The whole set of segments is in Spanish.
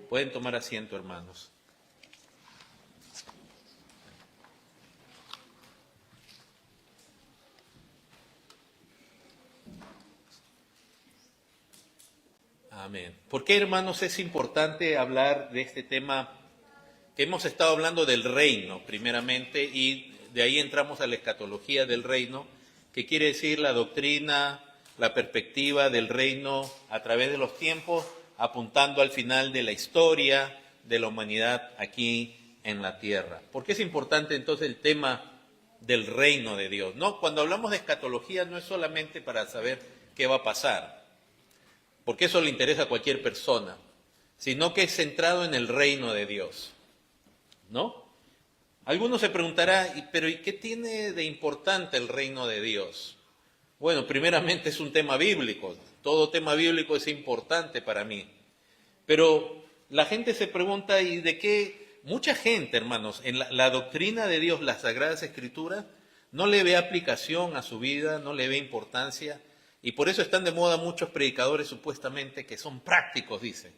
Pueden tomar asiento, hermanos. Amén. ¿Por qué, hermanos, es importante hablar de este tema? Que hemos estado hablando del reino, primeramente, y de ahí entramos a la escatología del reino, que quiere decir la doctrina, la perspectiva del reino a través de los tiempos, apuntando al final de la historia de la humanidad aquí en la tierra. ¿Por qué es importante entonces el tema del reino de Dios? No, cuando hablamos de escatología no es solamente para saber qué va a pasar, porque eso le interesa a cualquier persona, sino que es centrado en el reino de Dios, ¿no? Algunos se preguntará, pero ¿y qué tiene de importante el reino de Dios? Bueno, primeramente es un tema bíblico, todo tema bíblico es importante para mí, pero la gente se pregunta, ¿y de qué? Mucha gente, hermanos, en la doctrina de Dios, las Sagradas Escrituras, no le ve aplicación a su vida, no le ve importancia, y por eso están de moda muchos predicadores supuestamente que son prácticos, dicen,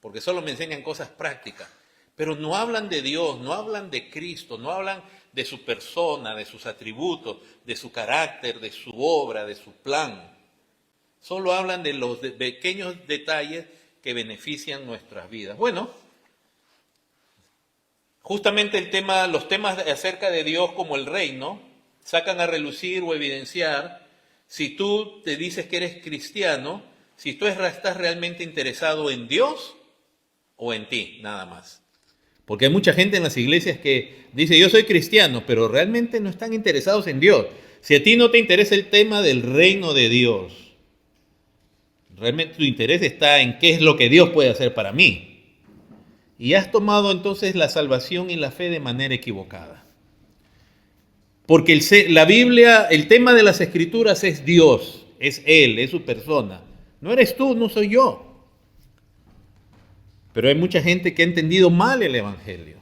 porque solo me enseñan cosas prácticas, pero no hablan de Dios, no hablan de Cristo, no hablan de su persona, de sus atributos, de su carácter, de su obra, de su plan. Solo hablan de los pequeños detalles que benefician nuestras vidas. Bueno, justamente los temas acerca de Dios como el reino sacan a relucir o evidenciar si tú te dices que eres cristiano, si tú estás realmente interesado en Dios o en ti, nada más. Porque hay mucha gente en las iglesias que dice, yo soy cristiano, pero realmente no están interesados en Dios. Si a ti no te interesa el tema del reino de Dios, realmente tu interés está en qué es lo que Dios puede hacer para mí. Y has tomado entonces la salvación y la fe de manera equivocada. Porque la Biblia, el tema de las Escrituras es Dios, es Él, es su persona. No eres tú, no soy yo. Pero hay mucha gente que ha entendido mal el Evangelio,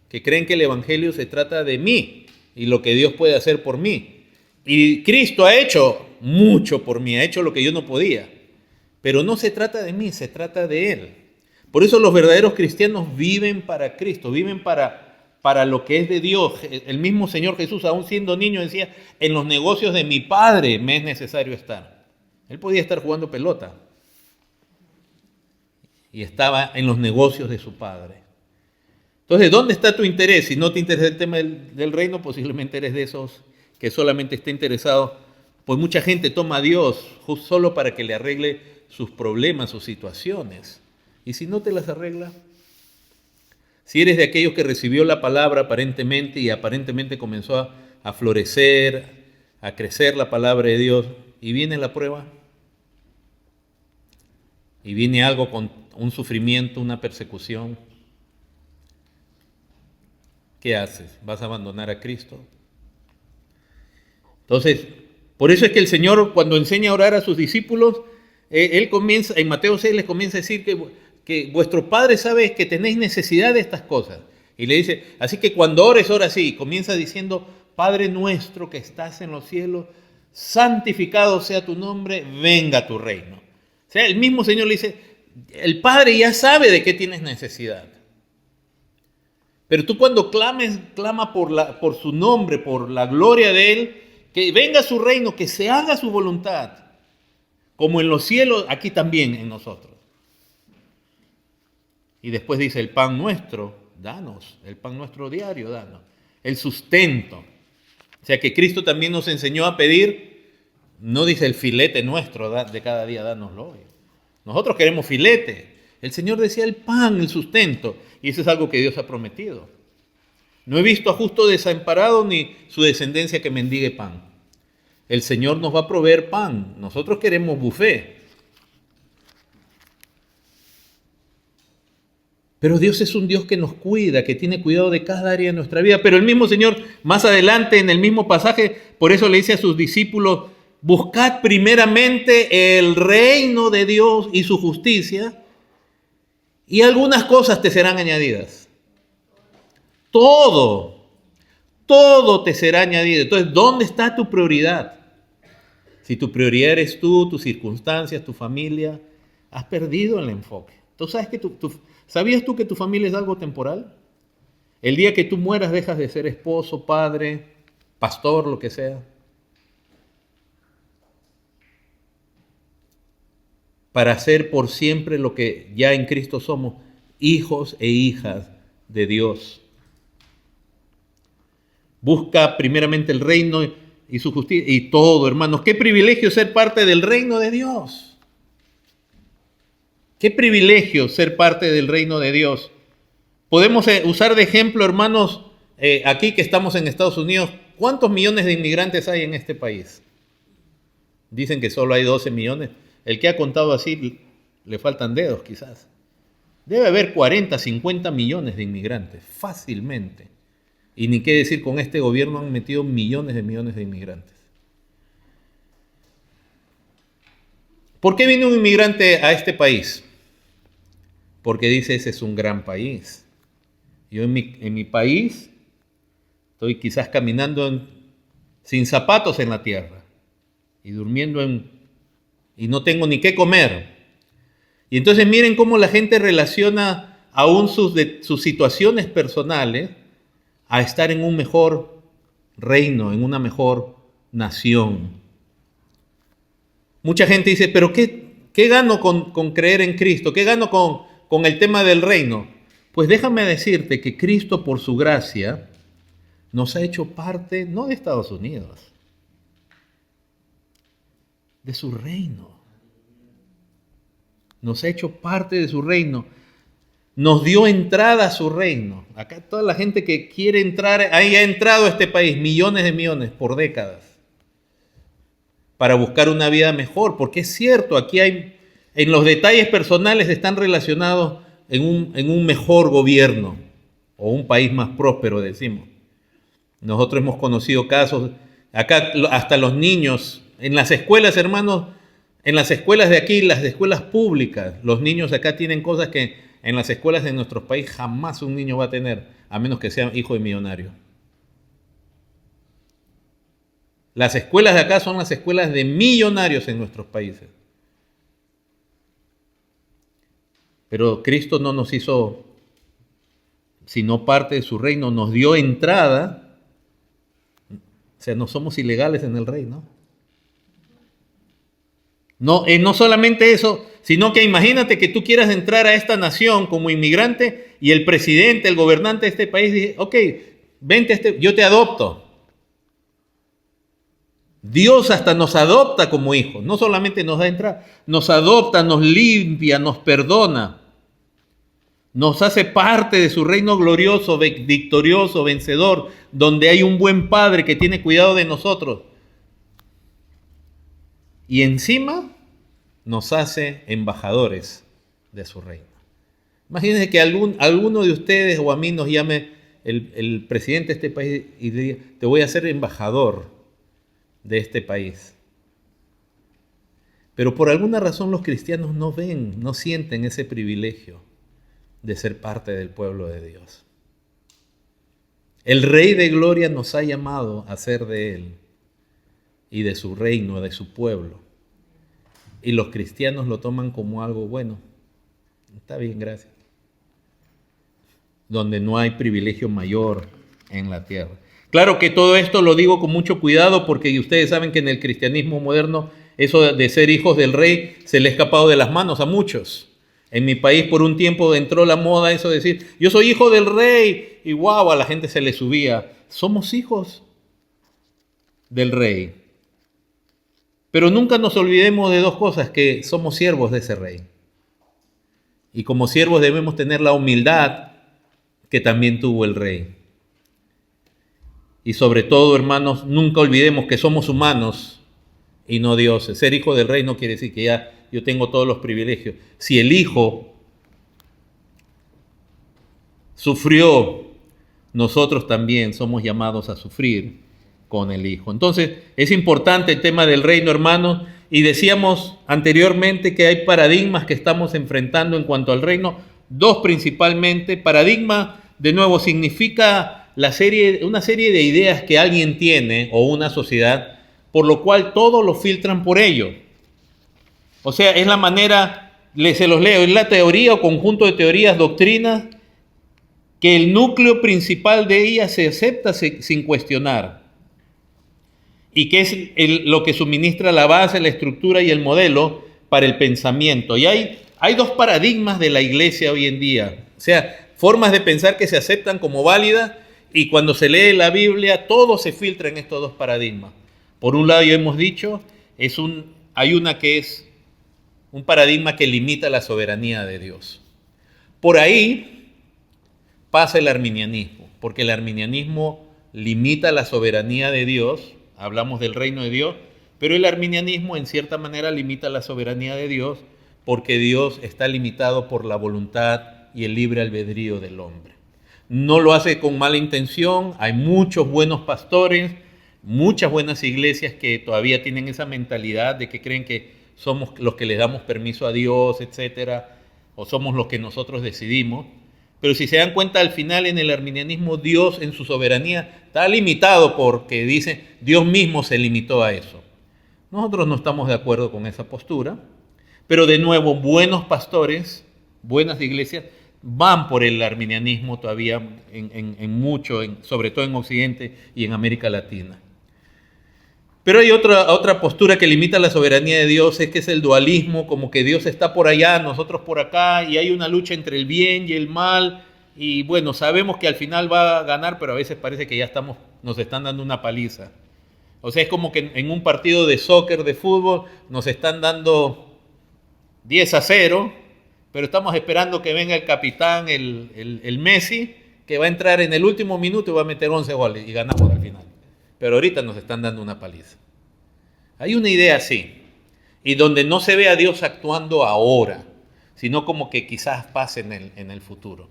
que creen que el Evangelio se trata de mí y lo que Dios puede hacer por mí. Y Cristo ha hecho mucho por mí, ha hecho lo que yo no podía. Pero no se trata de mí, se trata de Él. Por eso los verdaderos cristianos viven para Cristo, viven para lo que es de Dios. El mismo Señor Jesús, aún siendo niño, decía, en los negocios de mi Padre me es necesario estar. Él podía estar jugando pelota. Y estaba en los negocios de su Padre. Entonces, ¿dónde está tu interés? Si no te interesa el tema del reino, posiblemente eres de esos que solamente está interesado. Pues mucha gente toma a Dios solo para que le arregle sus problemas, sus situaciones. Y si no te las arregla, si eres de aquellos que recibió la palabra aparentemente y aparentemente comenzó a florecer, a crecer la palabra de Dios, y viene la prueba, y viene algo con un sufrimiento, una persecución, ¿qué haces? ¿Vas a abandonar a Cristo? Entonces, por eso es que el Señor, cuando enseña a orar a sus discípulos, Él comienza, en Mateo 6 les comienza a decir que vuestro Padre sabe que tenéis necesidad de estas cosas. Y le dice, así que cuando ores, ora así. Comienza diciendo, Padre nuestro que estás en los cielos, santificado sea tu nombre, venga tu reino. O sea, el mismo Señor le dice, el Padre ya sabe de qué tienes necesidad. Pero tú cuando clama por su nombre, por la gloria de Él, que venga su reino, que se haga su voluntad, como en los cielos, aquí también en nosotros. Y después dice, el pan nuestro, danos, el pan nuestro diario, danos, el sustento. O sea que Cristo también nos enseñó a pedir, no dice el filete nuestro de cada día, dánoslo hoy. Nosotros queremos filete. El Señor decía el pan, el sustento. Y eso es algo que Dios ha prometido. No he visto a justo desamparado ni su descendencia que mendigue pan. El Señor nos va a proveer pan. Nosotros queremos buffet. Pero Dios es un Dios que nos cuida, que tiene cuidado de cada área de nuestra vida. Pero el mismo Señor, más adelante en el mismo pasaje, por eso le dice a sus discípulos, buscad primeramente el reino de Dios y su justicia, y algunas cosas te serán añadidas. Todo te será añadido. Entonces, ¿dónde está tu prioridad? Si tu prioridad eres tú, tus circunstancias, tu familia, has perdido el enfoque. ¿Tú sabes que ¿Sabías tú que tu familia es algo temporal? El día que tú mueras dejas de ser esposo, padre, pastor, lo que sea. Para ser por siempre lo que ya en Cristo somos, hijos e hijas de Dios. Busca primeramente el reino y su justicia y todo, hermanos. Qué privilegio ser parte del reino de Dios. Qué privilegio ser parte del reino de Dios. Podemos usar de ejemplo, hermanos, aquí que estamos en Estados Unidos, ¿cuántos millones de inmigrantes hay en este país? Dicen que solo hay 12 millones. El que ha contado así le faltan dedos quizás. Debe haber 40, 50 millones de inmigrantes, fácilmente. Y ni qué decir, con este gobierno han metido millones de inmigrantes. ¿Por qué viene un inmigrante a este país? Porque dice, ese es un gran país. Yo en mi país estoy quizás caminando sin zapatos en la tierra y durmiendo y no tengo ni qué comer. Y entonces miren cómo la gente relaciona aún sus situaciones personales a estar en un mejor reino, en una mejor nación. Mucha gente dice, pero ¿qué gano con creer en Cristo? ¿Qué gano con el tema del reino? Pues déjame decirte que Cristo, por su gracia, nos ha hecho parte, no de Estados Unidos, de su reino. Nos ha hecho parte de su reino. Nos dio entrada a su reino. Acá toda la gente que quiere entrar, ahí ha entrado a este país, millones de millones por décadas, para buscar una vida mejor. Porque es cierto, aquí hay, en los detalles personales están relacionados en un mejor gobierno o un país más próspero, decimos. Nosotros hemos conocido casos, acá hasta los niños, en las escuelas, hermanos, en las escuelas de aquí, las escuelas públicas, los niños acá tienen cosas que en las escuelas de nuestro país jamás un niño va a tener, a menos que sea hijo de millonario. Las escuelas de acá son las escuelas de millonarios en nuestros países. Pero Cristo no nos hizo sino parte de su reino, nos dio entrada. O sea, no somos ilegales en el reino. No solamente eso, sino que imagínate que tú quieras entrar a esta nación como inmigrante y el presidente, el gobernante de este país dice, ok, vente, yo te adopto. Dios hasta nos adopta como hijos, no solamente nos da entrada, nos adopta, nos limpia, nos perdona, nos hace parte de su reino glorioso, victorioso, vencedor, donde hay un buen Padre que tiene cuidado de nosotros. Y encima nos hace embajadores de su reino. Imagínense que alguno de ustedes o a mí nos llame el presidente de este país y diga, te voy a hacer embajador de este país. Pero por alguna razón los cristianos no ven, no sienten ese privilegio de ser parte del pueblo de Dios. El Rey de Gloria nos ha llamado a ser de Él y de su reino, de su pueblo. Y los cristianos lo toman como algo bueno. Está bien, gracias. Donde no hay privilegio mayor en la tierra. Claro que todo esto lo digo con mucho cuidado porque ustedes saben que en el cristianismo moderno eso de ser hijos del rey se le ha escapado de las manos a muchos. En mi país por un tiempo entró la moda eso de decir, yo soy hijo del rey, y guau, a la gente se le subía. Somos hijos del rey. Pero nunca nos olvidemos de dos cosas, que somos siervos de ese rey. Y como siervos debemos tener la humildad que también tuvo el rey. Y sobre todo, hermanos, nunca olvidemos que somos humanos y no dioses. Ser hijo del rey no quiere decir que ya yo tengo todos los privilegios. Si el hijo sufrió, nosotros también somos llamados a sufrir con el hijo. Entonces, es importante el tema del reino, hermanos, y decíamos anteriormente que hay paradigmas que estamos enfrentando en cuanto al reino, dos principalmente. Paradigma, de nuevo, significa una serie de ideas que alguien tiene o una sociedad, por lo cual todos lo filtran por ello. O sea, es la manera Se los leo. Es la teoría o conjunto de teorías, doctrinas, que el núcleo principal de ellas se acepta sin cuestionar y que es lo que suministra la base, la estructura y el modelo para el pensamiento. Y hay dos paradigmas de la iglesia hoy en día, o sea, formas de pensar que se aceptan como válidas, y cuando se lee la Biblia todo se filtra en estos dos paradigmas. Por un lado, ya hemos dicho, hay una que es un paradigma que limita la soberanía de Dios. Por ahí pasa el arminianismo, porque el arminianismo limita la soberanía de Dios. Hablamos del reino de Dios, pero el arminianismo en cierta manera limita la soberanía de Dios porque Dios está limitado por la voluntad y el libre albedrío del hombre. No lo hace con mala intención, hay muchos buenos pastores, muchas buenas iglesias que todavía tienen esa mentalidad de que creen que somos los que les damos permiso a Dios, etcétera, o somos los que nosotros decidimos. Pero si se dan cuenta, al final en el arminianismo Dios en su soberanía está limitado porque dice Dios mismo se limitó a eso. Nosotros no estamos de acuerdo con esa postura, pero de nuevo buenos pastores, buenas iglesias van por el arminianismo todavía sobre todo en Occidente y en América Latina. Pero hay otra postura que limita la soberanía de Dios, es que es el dualismo, como que Dios está por allá, nosotros por acá, y hay una lucha entre el bien y el mal, y bueno, sabemos que al final va a ganar, pero a veces parece que ya nos están dando una paliza. O sea, es como que en un partido de soccer, de fútbol, nos están dando 10-0, pero estamos esperando que venga el capitán, el Messi, que va a entrar en el último minuto y va a meter 11 goles, y ganamos al final. Pero ahorita nos están dando una paliza. Hay una idea así, y donde no se ve a Dios actuando ahora, sino como que quizás pase en el futuro.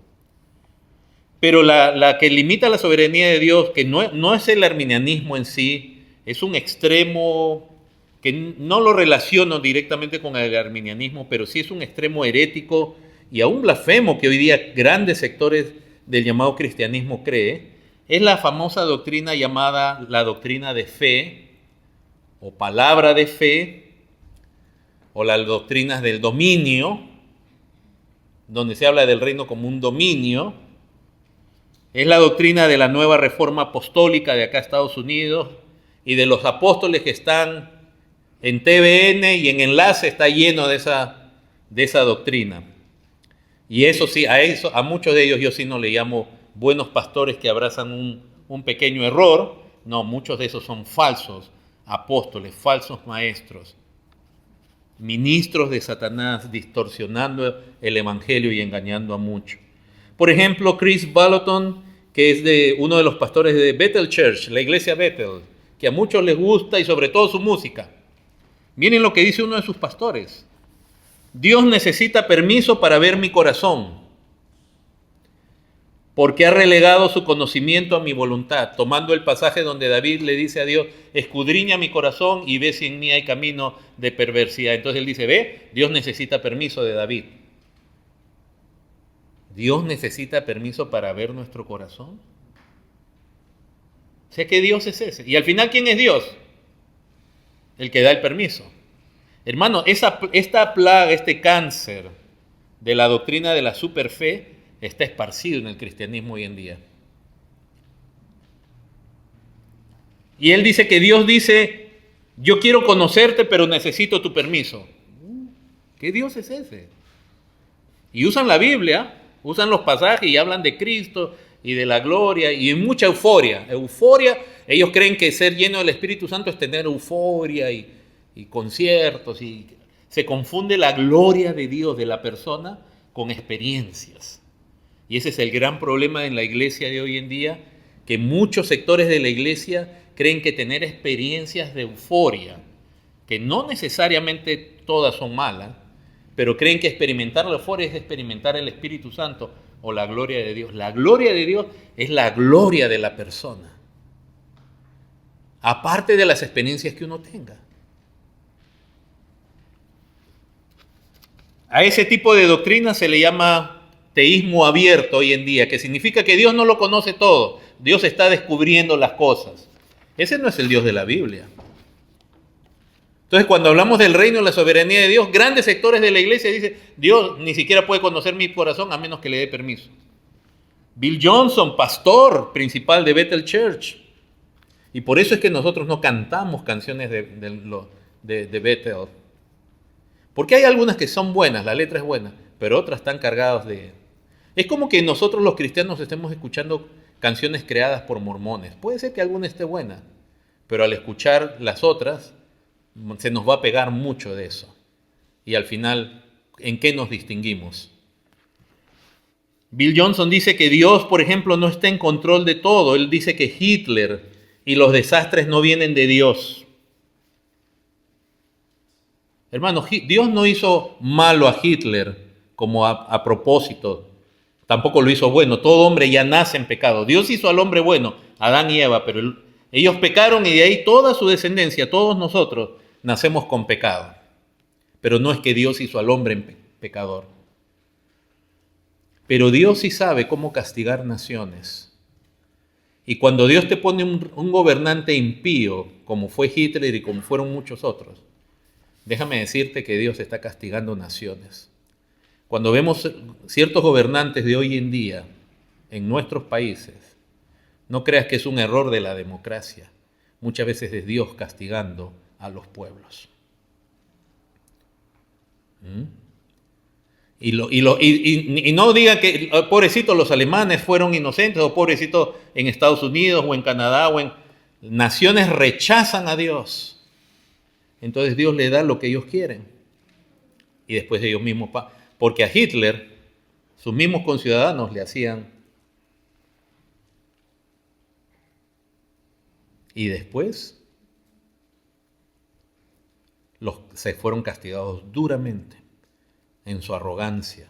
Pero la que limita la soberanía de Dios, que no es el arminianismo en sí, es un extremo que no lo relaciono directamente con el arminianismo, pero sí es un extremo herético y aún blasfemo que hoy día grandes sectores del llamado cristianismo cree. Es la famosa doctrina llamada la doctrina de fe, o palabra de fe, o las doctrinas del dominio, donde se habla del reino como un dominio. Es la doctrina de la nueva reforma apostólica de acá Estados Unidos, y de los apóstoles que están en TVN y en Enlace está lleno de esa doctrina. Y eso sí, a muchos de ellos yo sí no le llamo buenos pastores que abrazan un pequeño error. No, muchos de esos son falsos apóstoles, falsos maestros, ministros de Satanás, distorsionando el evangelio y engañando a muchos. Por ejemplo, Chris Vallotton, que es uno de los pastores de Bethel Church, la iglesia Bethel, que a muchos les gusta y sobre todo su música. Miren lo que dice uno de sus pastores: Dios necesita permiso para ver mi corazón, porque ha relegado su conocimiento a mi voluntad, tomando el pasaje donde David le dice a Dios: escudriña mi corazón y ve si en mí hay camino de perversidad. Entonces él dice, ve, Dios necesita permiso de David. ¿Dios necesita permiso para ver nuestro corazón? O sea que Dios es ese. Y al final, ¿quién es Dios? El que da el permiso. Hermano, esta plaga, este cáncer de la doctrina de la superfe está esparcido en el cristianismo hoy en día. Y él dice que Dios dice, yo quiero conocerte, pero necesito tu permiso. ¿Qué Dios es ese? Y usan la Biblia, usan los pasajes y hablan de Cristo y de la gloria y mucha euforia. Ellos creen que ser lleno del Espíritu Santo es tener euforia y conciertos, y se confunde la gloria de Dios, de la persona, con experiencias. Y ese es el gran problema en la iglesia de hoy en día, que muchos sectores de la iglesia creen que tener experiencias de euforia, que no necesariamente todas son malas, pero creen que experimentar la euforia es experimentar el Espíritu Santo o la gloria de Dios. La gloria de Dios es la gloria de la persona, aparte de las experiencias que uno tenga. A ese tipo de doctrina se le llama teísmo abierto hoy en día, que significa que Dios no lo conoce todo, Dios está descubriendo las cosas. Ese no es el Dios de la Biblia. Entonces, cuando hablamos del reino y la soberanía de Dios, grandes sectores de la iglesia dicen, Dios ni siquiera puede conocer mi corazón a menos que le dé permiso. Bill Johnson, pastor principal de Bethel Church. Y por eso es que nosotros no cantamos canciones de Bethel. Porque hay algunas que son buenas, la letra es buena, pero otras están cargadas de... Es como que nosotros los cristianos estemos escuchando canciones creadas por mormones. Puede ser que alguna esté buena, pero al escuchar las otras, se nos va a pegar mucho de eso. Y al final, ¿en qué nos distinguimos? Bill Johnson dice que Dios, por ejemplo, no está en control de todo. Él dice que Hitler y los desastres no vienen de Dios. Hermano, Dios no hizo malo a Hitler como a propósito. Tampoco lo hizo bueno. Todo hombre ya nace en pecado. Dios hizo al hombre bueno, Adán y Eva, pero ellos pecaron y de ahí toda su descendencia, todos nosotros, nacemos con pecado. Pero no es que Dios hizo al hombre pecador. Pero Dios sí sabe cómo castigar naciones. Y cuando Dios te pone un gobernante impío, como fue Hitler y como fueron muchos otros, déjame decirte que Dios está castigando naciones. Cuando vemos ciertos gobernantes de hoy en día en nuestros países, no creas que es un error de la democracia. Muchas veces es Dios castigando a los pueblos. Y no digan que, pobrecitos, los alemanes fueron inocentes, o pobrecitos en Estados Unidos o en Canadá o en naciones rechazan a Dios. Entonces Dios le da lo que ellos quieren. Y después ellos mismos, porque a Hitler, sus mismos conciudadanos le hacían. Y después se fueron castigados duramente en su arrogancia.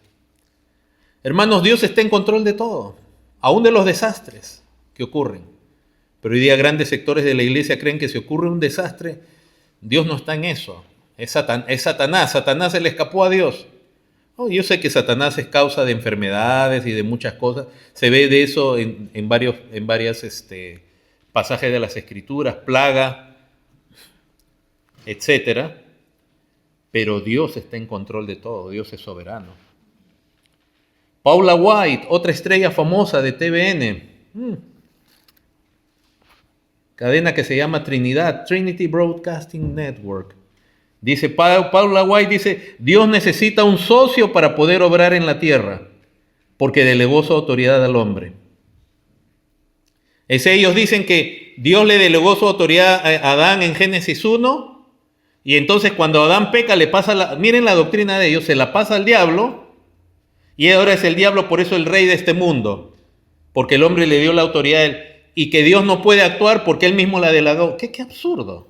Hermanos, Dios está en control de todo, aún de los desastres que ocurren. Pero hoy día grandes sectores de la iglesia creen que si ocurre un desastre, Dios no está en eso. Es Satanás. Satanás se le escapó a Dios. Oh, yo sé que Satanás es causa de enfermedades y de muchas cosas. Se ve de eso en varios pasajes de las Escrituras, plaga, etcétera. Pero Dios está en control de todo, Dios es soberano. Paula White, otra estrella famosa de TVN, cadena que se llama Trinidad, Trinity Broadcasting Network. Dice, Paula White dice, Dios necesita un socio para poder obrar en la tierra, porque delegó su autoridad al hombre. Ellos dicen que Dios le delegó su autoridad a Adán en Génesis 1, y entonces cuando Adán peca le pasa, miren la doctrina de ellos, se la pasa al diablo, y ahora es el diablo por eso el rey de este mundo, porque el hombre le dio la autoridad a él, y que Dios no puede actuar porque él mismo la delegó. ¡Qué absurdo!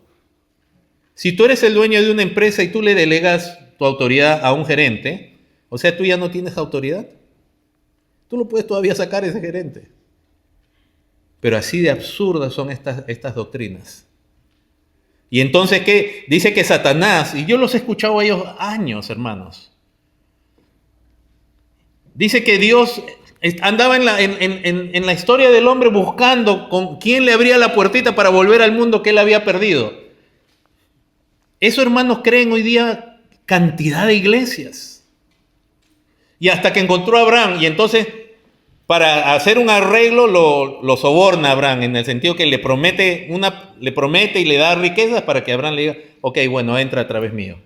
Si tú eres el dueño de una empresa y tú le delegas tu autoridad a un gerente, o sea, tú ya no tienes autoridad. Tú lo puedes todavía sacar ese gerente. Pero así de absurdas son estas doctrinas. Y entonces, ¿qué? Dice que Satanás, y yo los he escuchado a ellos años, hermanos. Dice que Dios andaba en la historia del hombre buscando con quién le abría la puertita para volver al mundo que él había perdido. Eso, hermanos, creen hoy día cantidad de iglesias. Y hasta que encontró a Abraham, y entonces para hacer un arreglo lo soborna a Abraham, en el sentido que le promete y le da riquezas para que Abraham le diga, ok, bueno, entra a través mío.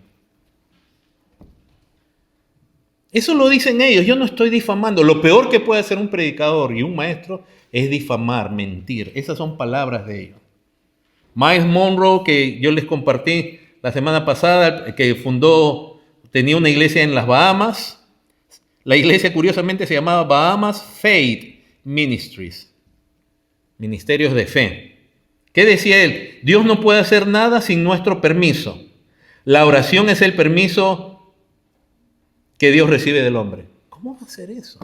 Eso lo dicen ellos, yo no estoy difamando. Lo peor que puede hacer un predicador y un maestro es difamar, mentir. Esas son palabras de ellos. Miles Monroe, que yo les compartí la semana pasada, que tenía una iglesia en las Bahamas. La iglesia curiosamente se llamaba Bahamas Faith Ministries, Ministerios de Fe. ¿Qué decía él? Dios no puede hacer nada sin nuestro permiso. La oración es el permiso que Dios recibe del hombre. ¿Cómo va a hacer eso?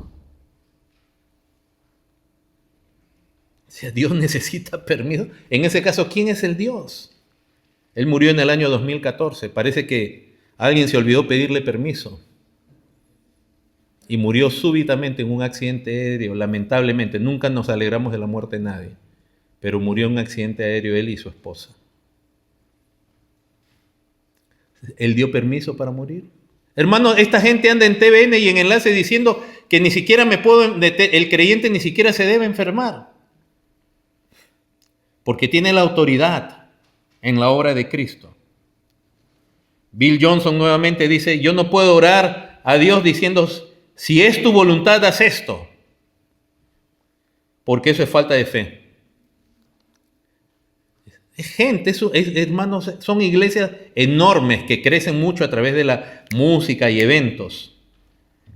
O sea, Dios necesita permiso. En ese caso, ¿quién es el Dios? Él murió en el año 2014. Parece que alguien se olvidó pedirle permiso. Y murió súbitamente en un accidente aéreo, lamentablemente. Nunca nos alegramos de la muerte de nadie, pero murió en un accidente aéreo él y su esposa. ¿Él dio permiso para morir? Hermano, esta gente anda en TVN y en Enlace diciendo que ni siquiera el creyente ni siquiera se debe enfermar, porque tiene la autoridad en la obra de Cristo. Bill Johnson nuevamente dice, yo no puedo orar a Dios diciendo, si es tu voluntad, haz esto, porque eso es falta de fe. Es gente, hermanos, son iglesias enormes que crecen mucho a través de la música y eventos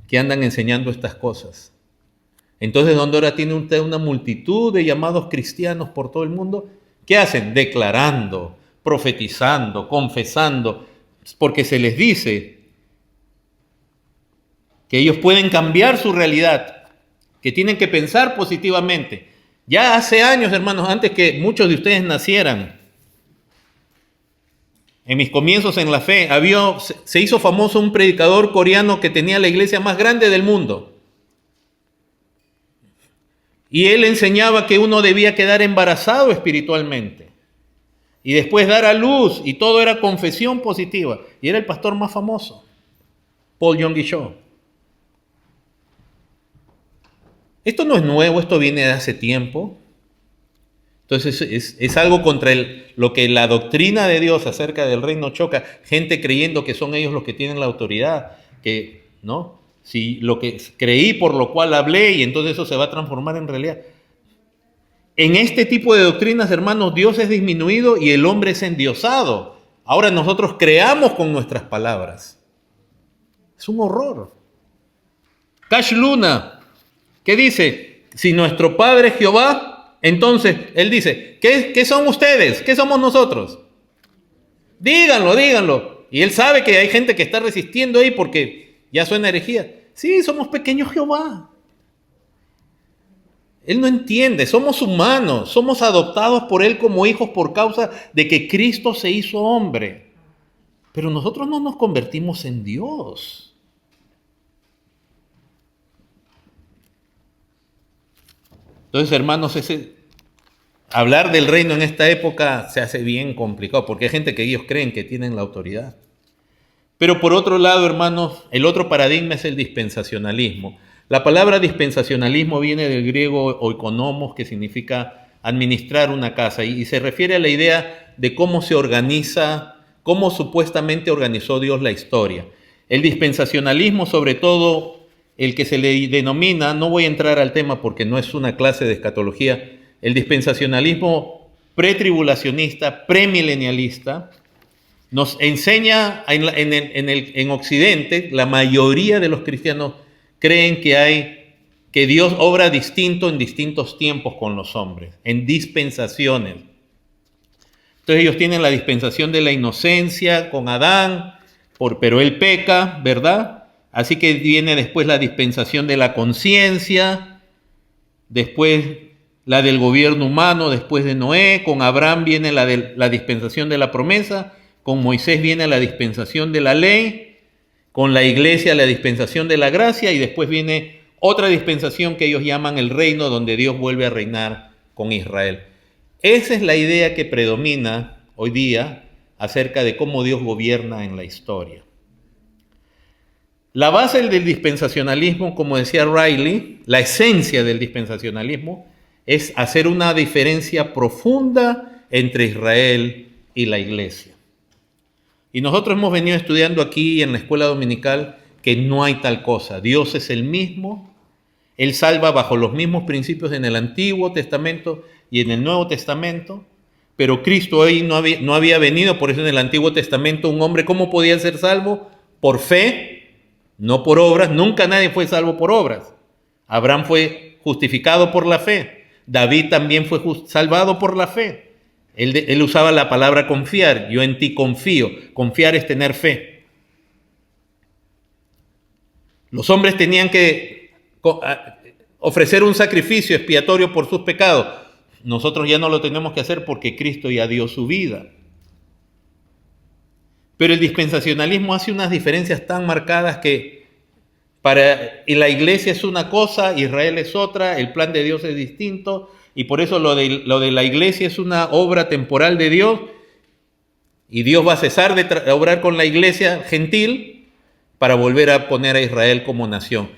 que andan enseñando estas cosas. Entonces, donde ahora tiene usted una multitud de llamados cristianos por todo el mundo, ¿qué hacen? Declarando, profetizando, confesando, porque se les dice que ellos pueden cambiar su realidad, que tienen que pensar positivamente. Ya hace años, hermanos, antes que muchos de ustedes nacieran, en mis comienzos en la fe, se hizo famoso un predicador coreano que tenía la iglesia más grande del mundo. Y él enseñaba que uno debía quedar embarazado espiritualmente y después dar a luz, y todo era confesión positiva. Y era el pastor más famoso, Paul Yonggi Cho. Esto no es nuevo, esto viene de hace tiempo. Entonces es algo contra lo que la doctrina de Dios acerca del reino choca. Gente creyendo que son ellos los que tienen la autoridad, que no, si lo que creí por lo cual hablé y entonces eso se va a transformar en realidad. En este tipo de doctrinas, hermanos, Dios es disminuido y el hombre es endiosado. Ahora nosotros creamos con nuestras palabras. Es un horror. Cash Luna, ¿qué dice? Si nuestro Padre es Jehová, entonces él dice, ¿qué son ustedes? ¿Qué somos nosotros? Díganlo, díganlo. Y él sabe que hay gente que está resistiendo ahí porque ya suena herejía. Sí, somos pequeños Jehová. Él no entiende, somos humanos, somos adoptados por Él como hijos por causa de que Cristo se hizo hombre. Pero nosotros no nos convertimos en Dios. Entonces, hermanos, hablar del reino en esta época se hace bien complicado, porque hay gente que ellos creen que tienen la autoridad. Pero por otro lado, hermanos, el otro paradigma es el dispensacionalismo. La palabra dispensacionalismo viene del griego oikonomos, que significa administrar una casa, y se refiere a la idea de cómo se organiza, cómo supuestamente organizó Dios la historia. El dispensacionalismo, sobre todo el que se le denomina, no voy a entrar al tema porque no es una clase de escatología, el dispensacionalismo pretribulacionista, premilenialista, nos enseña en Occidente, la mayoría de los cristianos creen que Dios obra distinto en distintos tiempos con los hombres, en dispensaciones. Entonces ellos tienen la dispensación de la inocencia con Adán, pero él peca, ¿verdad? Así que viene después la dispensación de la conciencia, después la del gobierno humano, después de Noé, con Abraham viene la dispensación de la promesa, con Moisés viene la dispensación de la ley, con la iglesia la dispensación de la gracia, y después viene otra dispensación que ellos llaman el reino, donde Dios vuelve a reinar con Israel. Esa es la idea que predomina hoy día acerca de cómo Dios gobierna en la historia. La base del dispensacionalismo, como decía Riley, la esencia del dispensacionalismo es hacer una diferencia profunda entre Israel y la iglesia. Y nosotros hemos venido estudiando aquí en la escuela dominical que no hay tal cosa. Dios es el mismo, Él salva bajo los mismos principios en el Antiguo Testamento y en el Nuevo Testamento, pero Cristo hoy no había venido, por eso en el Antiguo Testamento un hombre, ¿cómo podía ser salvo? Por fe, no por obras. Nunca nadie fue salvo por obras. Abraham fue justificado por la fe. David también fue salvado por la fe. Él usaba la palabra confiar. Yo en ti confío. Confiar es tener fe. Los hombres tenían que ofrecer un sacrificio expiatorio por sus pecados. Nosotros ya no lo tenemos que hacer porque Cristo ya dio su vida. Pero el dispensacionalismo hace unas diferencias tan marcadas que y la iglesia es una cosa, Israel es otra, el plan de Dios es distinto, y por eso lo de la iglesia es una obra temporal de Dios, Y Dios va a cesar de obrar con la iglesia gentil para volver a poner a Israel como nación.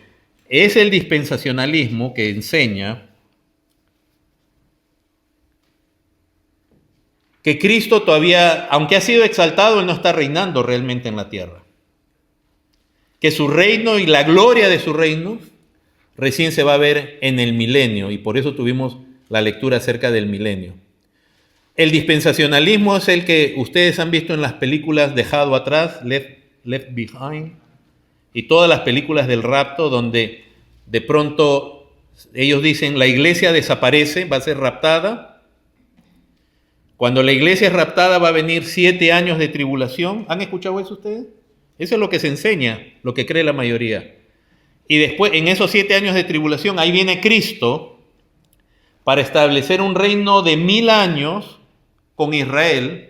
Es el dispensacionalismo que enseña que Cristo todavía, aunque ha sido exaltado, Él no está reinando realmente en la tierra. Que su reino y la gloria de su reino recién se va a ver en el milenio, y por eso tuvimos la lectura acerca del milenio. El dispensacionalismo es el que ustedes han visto en las películas Dejado Atrás, Left Behind, y todas las películas del rapto, donde de pronto ellos dicen la iglesia desaparece, va a ser raptada. Cuando la iglesia es raptada va a venir 7 años de tribulación. ¿Han escuchado eso ustedes? Eso es lo que se enseña, lo que cree la mayoría. Y después, en esos 7 años de tribulación, ahí viene Cristo para establecer un reino de 1000 años con Israel,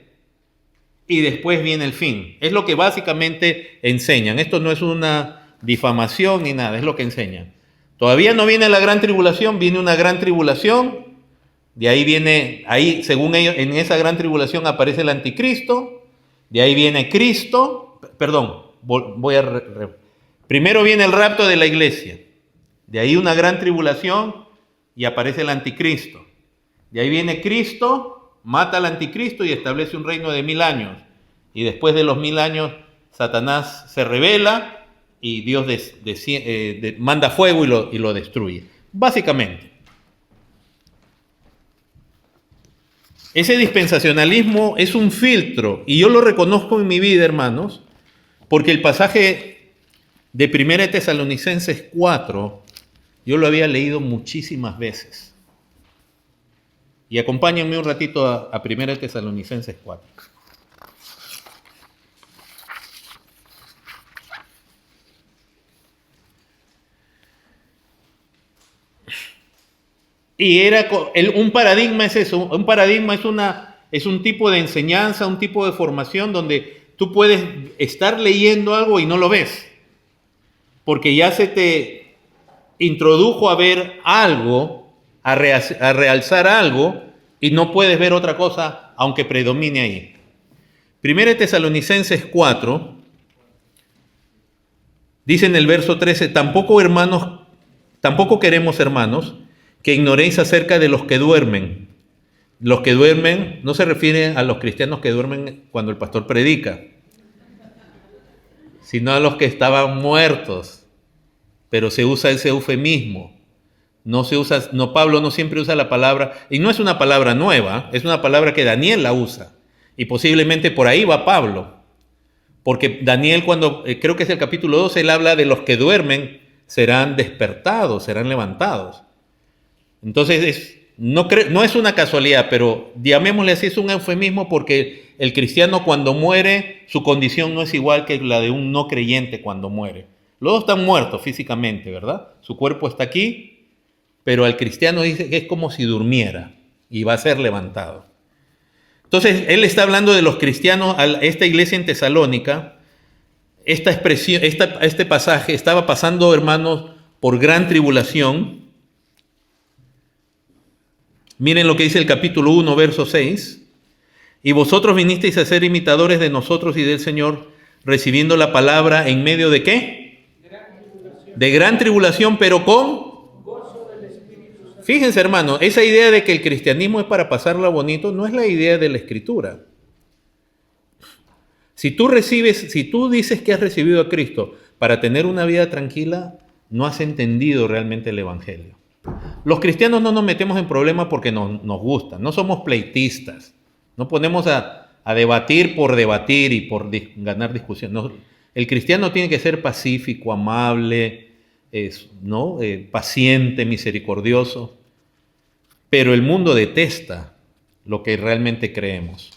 y después viene el fin. Es lo que básicamente enseñan. Esto no es una difamación ni nada, es lo que enseñan. Todavía no viene la gran tribulación, viene una gran tribulación. De ahí viene, ahí según ellos, en esa gran tribulación aparece el anticristo. De ahí viene Cristo. Perdón, primero viene el rapto de la iglesia. De ahí una gran tribulación y aparece el anticristo. De ahí viene Cristo, mata al anticristo y establece un reino de 1000 años. Y después de los 1000 años, Satanás se rebela y Dios manda fuego y lo destruye. Básicamente. Ese dispensacionalismo es un filtro, y yo lo reconozco en mi vida, hermanos, porque el pasaje de 1 Tesalonicenses 4, yo lo había leído muchísimas veces. Y acompáñenme un ratito a 1 Tesalonicenses 4. Y un paradigma es eso, un paradigma es un tipo de enseñanza, un tipo de formación donde tú puedes estar leyendo algo y no lo ves, porque ya se te introdujo a ver algo, a realzar algo, y no puedes ver otra cosa aunque predomine ahí. 1 Tesalonicenses 4 dice en el verso 13, tampoco queremos, hermanos, que ignoréis acerca de los que duermen. Los que duermen no se refiere a los cristianos que duermen cuando el pastor predica, sino a los que estaban muertos, pero se usa ese eufemismo. Pablo no siempre usa la palabra, y no es una palabra nueva, es una palabra que Daniel la usa, y posiblemente por ahí va Pablo, porque Daniel creo que es el capítulo 12, él habla de los que duermen serán despertados, serán levantados. Entonces no es una casualidad, pero llamémosle así, es un eufemismo porque el cristiano cuando muere, su condición no es igual que la de un no creyente cuando muere. Los dos están muertos físicamente, ¿verdad? Su cuerpo está aquí, pero al cristiano dice que es como si durmiera y va a ser levantado. Entonces, él está hablando de los cristianos, a esta iglesia en Tesalónica. Esta expresión, este pasaje estaba pasando, hermanos, por gran tribulación. Miren lo que dice el capítulo 1, verso 6. Y vosotros vinisteis a ser imitadores de nosotros y del Señor, recibiendo la palabra en medio de ¿qué? De gran tribulación, pero con gozo del Espíritu Santo. Fíjense, hermano, esa idea de que el cristianismo es para pasarla bonito no es la idea de la Escritura. Si tú dices que has recibido a Cristo para tener una vida tranquila, no has entendido realmente el Evangelio. Los cristianos no nos metemos en problemas porque nos gusta, no somos pleitistas, no ponemos a debatir por debatir y por ganar discusión. No, el cristiano tiene que ser pacífico, amable, paciente, misericordioso, pero el mundo detesta lo que realmente creemos.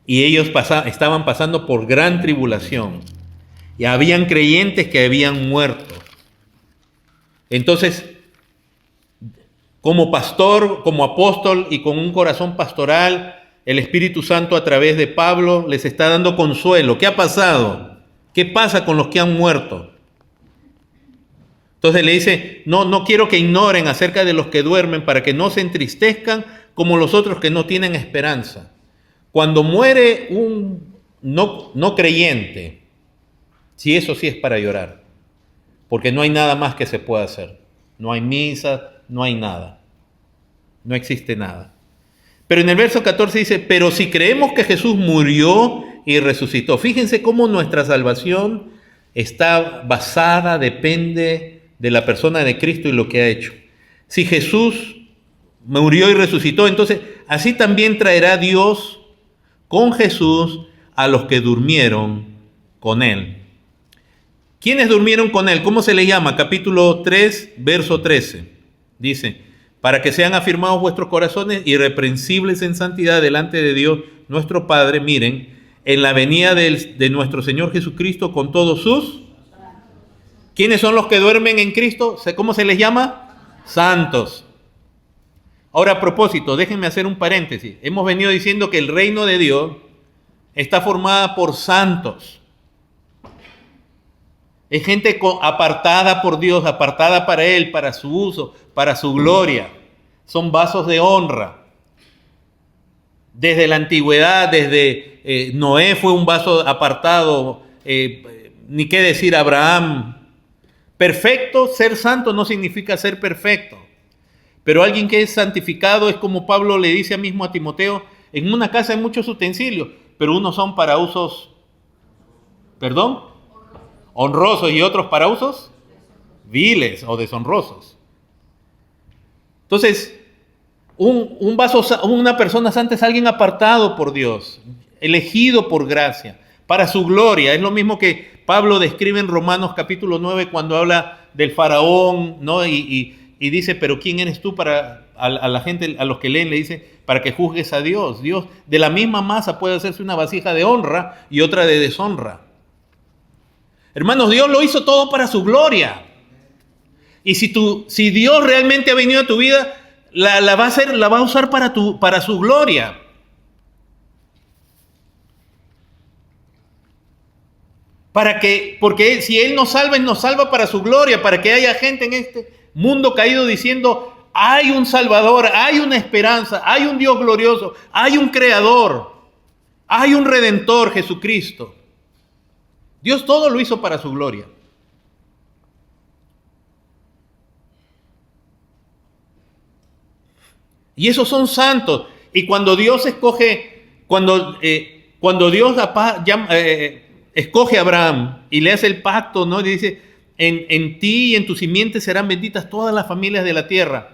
Y ellos estaban pasando por gran tribulación. Y habían creyentes que habían muerto. Entonces, como pastor, como apóstol y con un corazón pastoral, el Espíritu Santo a través de Pablo les está dando consuelo. ¿Qué ha pasado? ¿Qué pasa con los que han muerto? Entonces le dice, no quiero que ignoren acerca de los que duermen para que no se entristezcan como los otros que no tienen esperanza. Cuando muere un no creyente, sí, eso sí es para llorar, porque no hay nada más que se pueda hacer. No hay misa, no hay nada. No existe nada. Pero en el verso 14 dice, pero si creemos que Jesús murió y resucitó. Fíjense cómo nuestra salvación está basada, depende de la persona de Cristo y lo que ha hecho. Si Jesús murió y resucitó, entonces así también traerá Dios con Jesús a los que durmieron con él. ¿Quiénes durmieron con él? ¿Cómo se le llama? Capítulo 3, verso 13. Dice, para que sean afirmados vuestros corazones irreprensibles en santidad delante de Dios nuestro Padre, miren, en la venida de nuestro Señor Jesucristo con todos sus... ¿Quiénes son los que duermen en Cristo? ¿Cómo se les llama? Santos. Ahora, a propósito, déjenme hacer un paréntesis. Hemos venido diciendo que el reino de Dios está formada por santos. Es gente apartada por Dios, apartada para Él, para su uso, para su gloria. Son vasos de honra. Desde la antigüedad, desde Noé fue un vaso apartado, ni qué decir Abraham. Perfecto, ser santo no significa ser perfecto. Pero alguien que es santificado es como Pablo le dice mismo a Timoteo, en una casa hay muchos utensilios, pero unos son para usos, honrosos y otros para usos viles o deshonrosos. Entonces, una persona santa es alguien apartado por Dios, elegido por gracia, para su gloria. Es lo mismo que Pablo describe en Romanos capítulo 9 cuando habla del faraón, ¿no? Y dice, pero ¿quién eres tú para a la gente, a los que leen, le dice, para que juzgues a Dios? Dios de la misma masa puede hacerse una vasija de honra y otra de deshonra. Hermanos, Dios lo hizo todo para su gloria. Y si Dios realmente ha venido a tu vida, la va a usar para su gloria. Porque si Él nos salva para su gloria, para que haya gente en este mundo caído diciendo, hay un Salvador, hay una esperanza, hay un Dios glorioso, hay un Creador, hay un Redentor, Jesucristo. Dios todo lo hizo para su gloria. Y esos son santos. Y cuando Dios escoge, cuando Dios escoge a Abraham y le hace el pacto, ¿no? Y dice, en ti y en tu simiente serán benditas todas las familias de la tierra.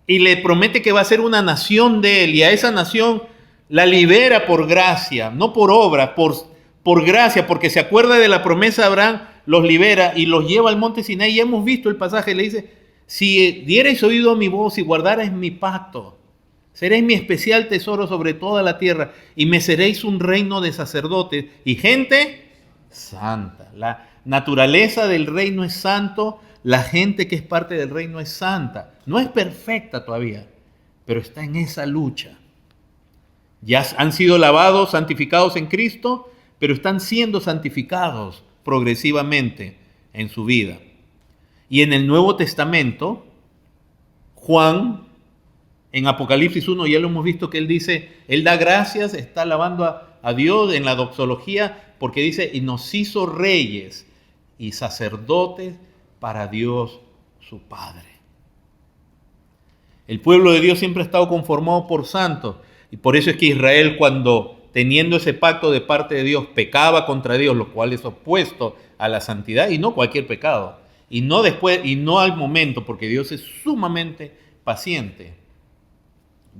Y le promete que va a ser una nación de él. Y a esa nación la libera por gracia, no por obra, por gracia, porque se acuerda de la promesa de Abraham, los libera y los lleva al monte Sinaí. Y hemos visto el pasaje, le dice, si dierais oído a mi voz y guardarais mi pacto, seréis mi especial tesoro sobre toda la tierra y me seréis un reino de sacerdotes y gente santa. La naturaleza del reino es santo, la gente que es parte del reino es santa. No es perfecta todavía, pero está en esa lucha. Ya han sido lavados, santificados en Cristo, pero están siendo santificados progresivamente en su vida. Y en el Nuevo Testamento, Juan, en Apocalipsis 1, ya lo hemos visto que él dice, él da gracias, está alabando a Dios en la doxología, porque dice, y nos hizo reyes y sacerdotes para Dios su Padre. El pueblo de Dios siempre ha estado conformado por santos, y por eso es que Israel, cuando teniendo ese pacto de parte de Dios, pecaba contra Dios, lo cual es opuesto a la santidad, y no cualquier pecado, y no después, y no al momento, porque Dios es sumamente paciente.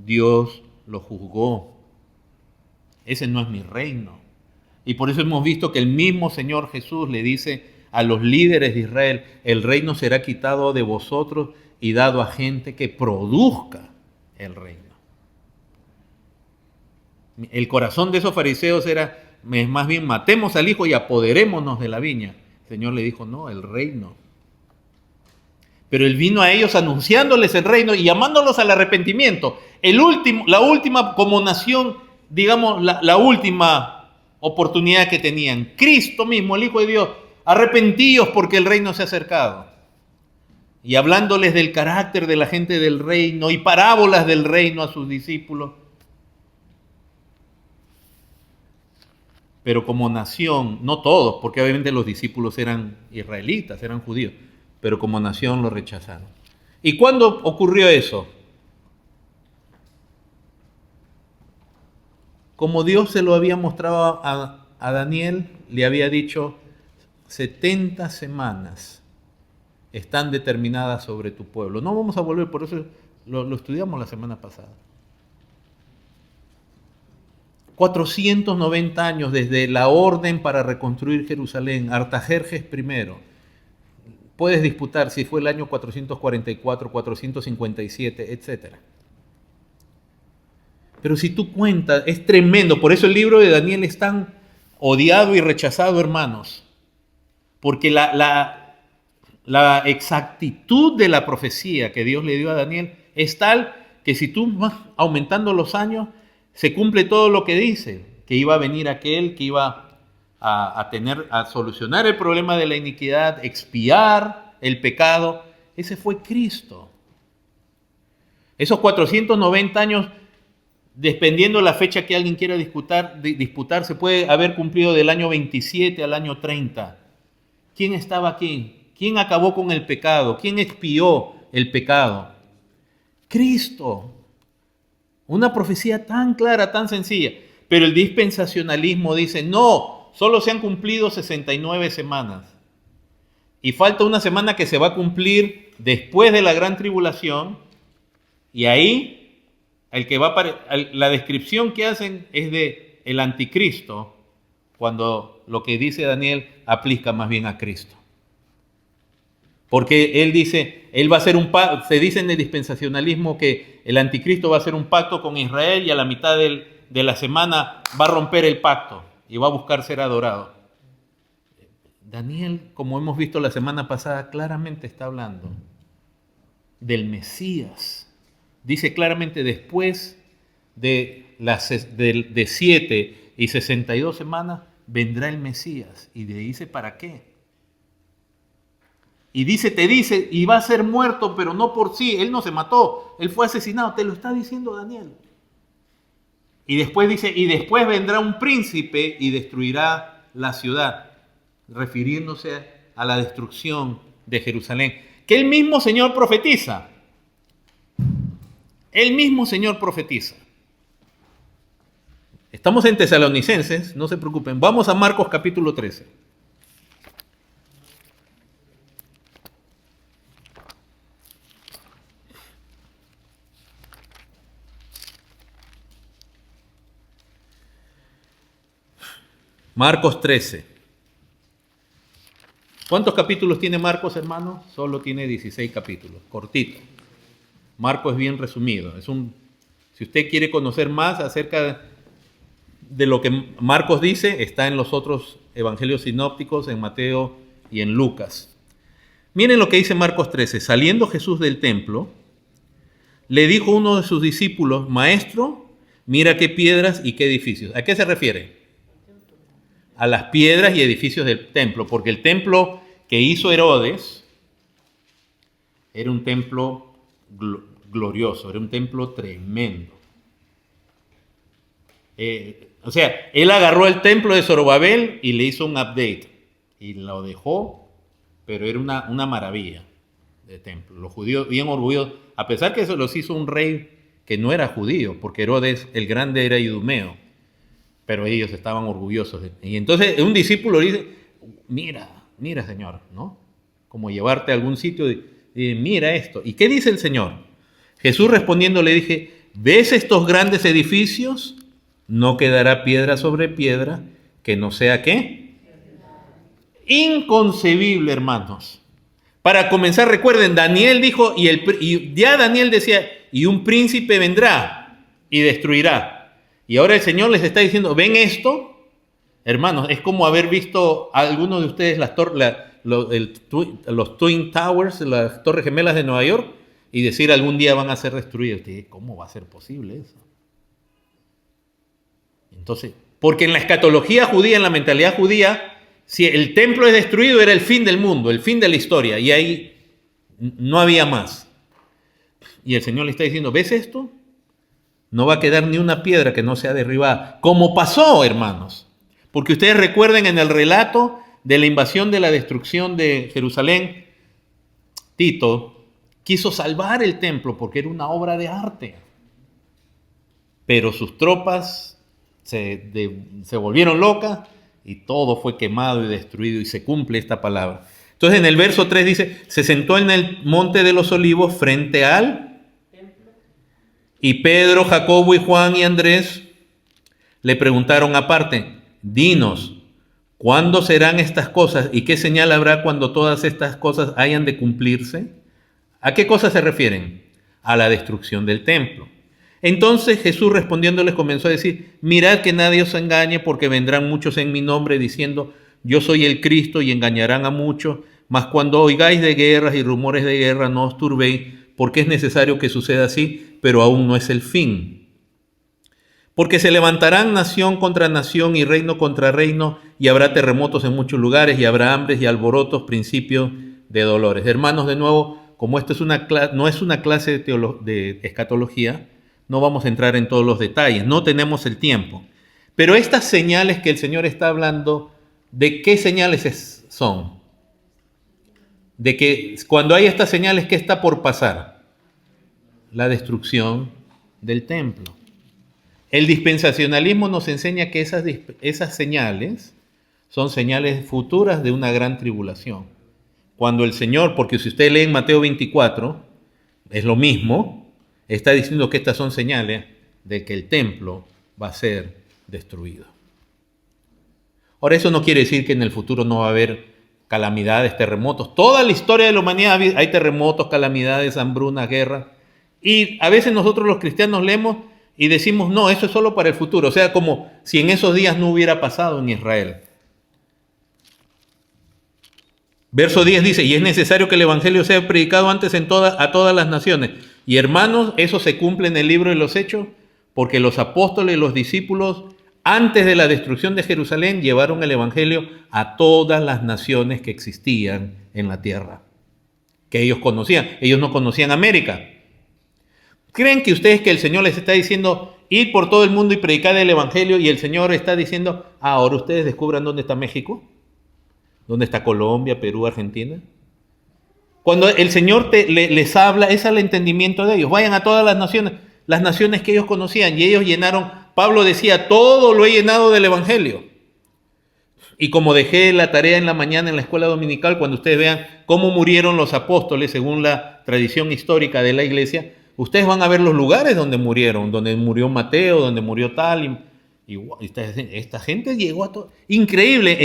Dios lo juzgó. Ese no es mi reino. Y por eso hemos visto que el mismo Señor Jesús le dice a los líderes de Israel, el reino será quitado de vosotros y dado a gente que produzca el reino. El corazón de esos fariseos era más bien, matemos al hijo y apoderémonos de la viña. El Señor le dijo, no, el reino. Pero Él vino a ellos anunciándoles el reino y llamándolos al arrepentimiento. La última, como nación, digamos, la última oportunidad que tenían. Cristo mismo, el Hijo de Dios, arrepentíos porque el reino se ha acercado. Y hablándoles del carácter de la gente del reino y parábolas del reino a sus discípulos. pero como nación, no todos, porque obviamente los discípulos eran israelitas, eran judíos, pero como nación lo rechazaron. ¿Y cuándo ocurrió eso? Como Dios se lo había mostrado a Daniel, le había dicho, 70 semanas están determinadas sobre tu pueblo. No vamos a volver, por eso lo estudiamos la semana pasada. 490 años desde la orden para reconstruir Jerusalén, Artajerjes I. Puedes disputar si fue el año 444, 457, etc. Pero si tú cuentas, es tremendo. Por eso el libro de Daniel es tan odiado y rechazado, hermanos. Porque la exactitud de la profecía que Dios le dio a Daniel es tal que si tú vas aumentando los años, se cumple todo lo que dice, que iba a venir aquel que iba a solucionar el problema de la iniquidad, expiar el pecado. Ese fue Cristo. Esos 490 años, dependiendo de la fecha que alguien quiera disputar, se puede haber cumplido del año 27 al año 30. ¿Quién estaba aquí? ¿Quién acabó con el pecado? ¿Quién expió el pecado? Cristo. Una profecía tan clara, tan sencilla. Pero el dispensacionalismo dice, no, solo se han cumplido 69 semanas. Y falta una semana que se va a cumplir después de la gran tribulación. Y ahí, la descripción que hacen es de el anticristo, cuando lo que dice Daniel aplica más bien a Cristo. Porque él dice, él va a hacer un pacto, se dice en el dispensacionalismo que el anticristo va a hacer un pacto con Israel y a la mitad de la semana va a romper el pacto y va a buscar ser adorado. Daniel, como hemos visto la semana pasada, claramente está hablando del Mesías. Dice claramente después de 7 y 62 semanas vendrá el Mesías. Y le dice, ¿para qué? Y te dice, y va a ser muerto, pero no por sí. Él no se mató, él fue asesinado. Te lo está diciendo Daniel. Y después dice, y después vendrá un príncipe y destruirá la ciudad, refiriéndose a la destrucción de Jerusalén. Que el mismo Señor profetiza. El mismo Señor profetiza. Estamos en Tesalonicenses, no se preocupen. Vamos a Marcos capítulo 13. Marcos 13. ¿Cuántos capítulos tiene Marcos, hermanos? Solo tiene 16 capítulos, cortito. Marcos es bien resumido. Si usted quiere conocer más acerca de lo que Marcos dice, está en los otros evangelios sinópticos, en Mateo y en Lucas. Miren lo que dice Marcos 13. Saliendo Jesús del templo, le dijo uno de sus discípulos, Maestro, mira qué piedras y qué edificios. ¿A qué se refiere? A las piedras y edificios del templo, porque el templo que hizo Herodes era un templo glorioso, era un templo tremendo. O sea, él agarró el templo de Zorobabel y le hizo un update y lo dejó, pero era una maravilla de templo. Los judíos bien orgullosos, a pesar que eso los hizo un rey que no era judío, porque Herodes el grande era idumeo, pero ellos estaban orgullosos. Y entonces un discípulo dice, mira Señor, ¿no? Como llevarte a algún sitio y mira esto. ¿Y qué dice el Señor? Jesús respondiendo le dije, ¿ves estos grandes edificios? No quedará piedra sobre piedra que no sea ¿qué? Inconcebible, hermanos. Para comenzar, recuerden, Daniel dijo, y ya Daniel decía, y un príncipe vendrá y destruirá. Y ahora el Señor les está diciendo, ¿ven esto? Hermanos, es como haber visto a algunos de ustedes los Twin Towers, las Torres Gemelas de Nueva York, y decir algún día van a ser destruidas. ¿Cómo va a ser posible eso? Entonces, porque en la escatología judía, en la mentalidad judía, si el templo es destruido era el fin del mundo, el fin de la historia, y ahí no había más. Y el Señor le está diciendo, ¿ves esto? No va a quedar ni una piedra que no sea derribada. Como pasó, hermanos. Porque ustedes recuerden en el relato de la invasión, de la destrucción de Jerusalén, Tito quiso salvar el templo porque era una obra de arte. Pero sus tropas se volvieron locas y todo fue quemado y destruido, y se cumple esta palabra. Entonces en el verso 3 dice, se sentó en el monte de los olivos frente al templo, y Pedro, Jacobo y Juan y Andrés le preguntaron aparte, dinos, ¿cuándo serán estas cosas y qué señal habrá cuando todas estas cosas hayan de cumplirse? ¿A qué cosas se refieren? A la destrucción del templo. Entonces Jesús respondiéndoles comenzó a decir, mirad que nadie os engañe, porque vendrán muchos en mi nombre diciendo, yo soy el Cristo, y engañarán a muchos. Mas cuando oigáis de guerras y rumores de guerra, no os turbéis, porque es necesario que suceda así, pero aún no es el fin. Porque se levantarán nación contra nación y reino contra reino, y habrá terremotos en muchos lugares, y habrá hambres y alborotos, principios de dolores. Hermanos, de nuevo, como esto no es una clase de escatología, no vamos a entrar en todos los detalles, no tenemos el tiempo. Pero estas señales que el Señor está hablando, ¿de qué señales son? De que cuando hay estas señales, ¿qué está por pasar? La destrucción del templo. El dispensacionalismo nos enseña que esas señales son señales futuras de una gran tribulación. Cuando el Señor, porque si usted lee en Mateo 24, es lo mismo, está diciendo que estas son señales de que el templo va a ser destruido. Ahora, eso no quiere decir que en el futuro no va a haber calamidades, terremotos. Toda la historia de la humanidad hay terremotos, calamidades, hambrunas, guerras. Y a veces nosotros los cristianos leemos y decimos, no, eso es solo para el futuro. O sea, como si en esos días no hubiera pasado en Israel. Verso 10 dice, y es necesario que el evangelio sea predicado antes a todas las naciones. Y hermanos, eso se cumple en el libro de los Hechos, porque los apóstoles y los discípulos, antes de la destrucción de Jerusalén, llevaron el evangelio a todas las naciones que existían en la tierra, que ellos conocían. Ellos no conocían América. ¿Creen que ustedes que el Señor les está diciendo, ir por todo el mundo y predicar el evangelio, y el Señor está diciendo, ahora ustedes descubran dónde está México? ¿Dónde está Colombia, Perú, Argentina? Cuando el Señor les habla, es al entendimiento de ellos. Vayan a todas las naciones que ellos conocían, y ellos llenaron. Pablo decía, todo lo he llenado del evangelio. Y como dejé la tarea en la mañana en la escuela dominical, cuando ustedes vean cómo murieron los apóstoles según la tradición histórica de la iglesia, ustedes van a ver los lugares donde murieron, donde murió Mateo, donde murió tal. Y esta gente llegó a todo. Increíble,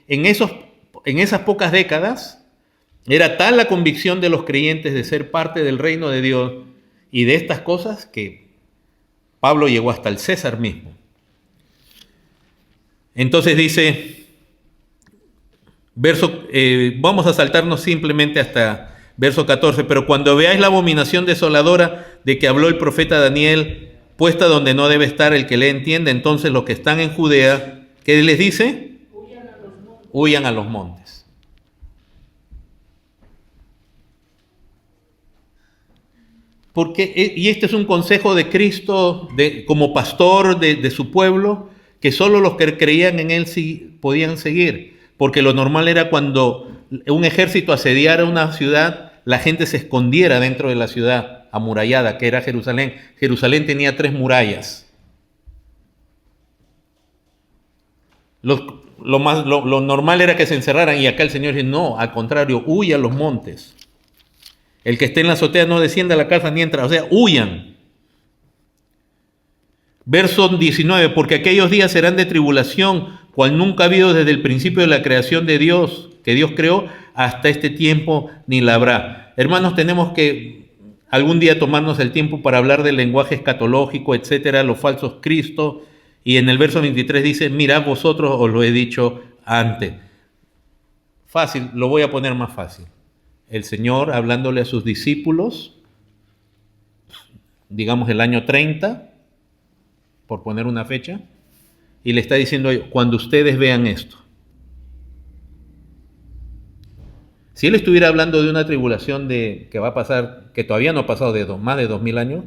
en esas pocas décadas, era tal la convicción de los creyentes de ser parte del reino de Dios y de estas cosas que Pablo llegó hasta el César mismo. Entonces dice, vamos a saltarnos simplemente hasta verso 14, pero cuando veáis la abominación desoladora de que habló el profeta Daniel, puesta donde no debe estar el que le entienda, entonces los que están en Judea, ¿qué les dice? Huyan a los montes. Porque, y este es un consejo de Cristo como pastor de su pueblo, que solo los que creían en él podían seguir. Porque lo normal era cuando un ejército asediara una ciudad, la gente se escondiera dentro de la ciudad amurallada, que era Jerusalén. Jerusalén tenía 3 murallas. Lo normal era que se encerraran, y acá el Señor dice, no, al contrario, huya a los montes. El que esté en la azotea no descienda a la casa ni entra, o sea, huyan. Verso 19, porque aquellos días serán de tribulación, cual nunca ha habido desde el principio de la creación de Dios, que Dios creó, hasta este tiempo ni la habrá. Hermanos, tenemos que algún día tomarnos el tiempo para hablar del lenguaje escatológico, etcétera, los falsos cristos. Y en el verso 23 dice, mirad vosotros, os lo he dicho antes. Fácil, lo voy a poner más fácil. El Señor hablándole a sus discípulos, digamos el año 30, por poner una fecha, y le está diciendo, cuando ustedes vean esto. Si Él estuviera hablando de una tribulación que va a pasar, que todavía no ha pasado de más de 2000 años,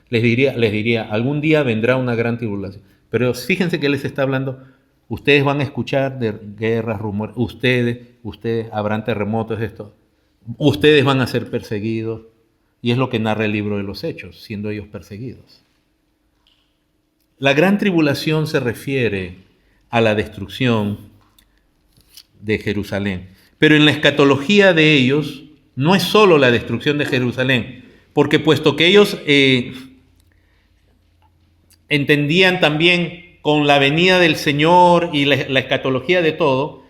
les diría, algún día vendrá una gran tribulación. Pero fíjense que Él les está hablando Ustedes van a escuchar de guerras, rumores, ustedes habrán terremotos, esto. Ustedes van a ser perseguidos. Y es lo que narra el libro de los Hechos, siendo ellos perseguidos. La gran tribulación se refiere a la destrucción de Jerusalén. Pero en la escatología de ellos no es solo la destrucción de Jerusalén, porque puesto que ellos entendían también con la venida del Señor y la escatología de todo,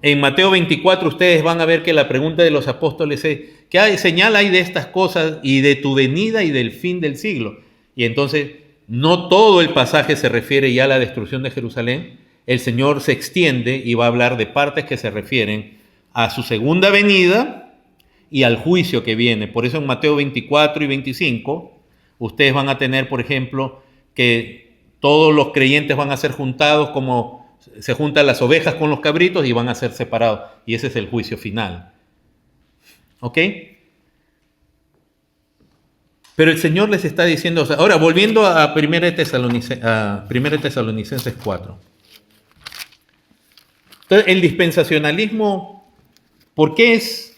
en Mateo 24 ustedes van a ver que la pregunta de los apóstoles es, ¿qué señal hay de estas cosas y de tu venida y del fin del siglo? Y entonces no todo el pasaje se refiere ya a la destrucción de Jerusalén. El Señor se extiende y va a hablar de partes que se refieren a su segunda venida y al juicio que viene. Por eso en Mateo 24 y 25 ustedes van a tener, por ejemplo, que todos los creyentes van a ser juntados como se juntan las ovejas con los cabritos y van a ser separados. Y ese es el juicio final. ¿Ok? Pero el Señor les está diciendo, ahora volviendo a 1 Tesalonicenses 4. Entonces, el dispensacionalismo, ¿por qué es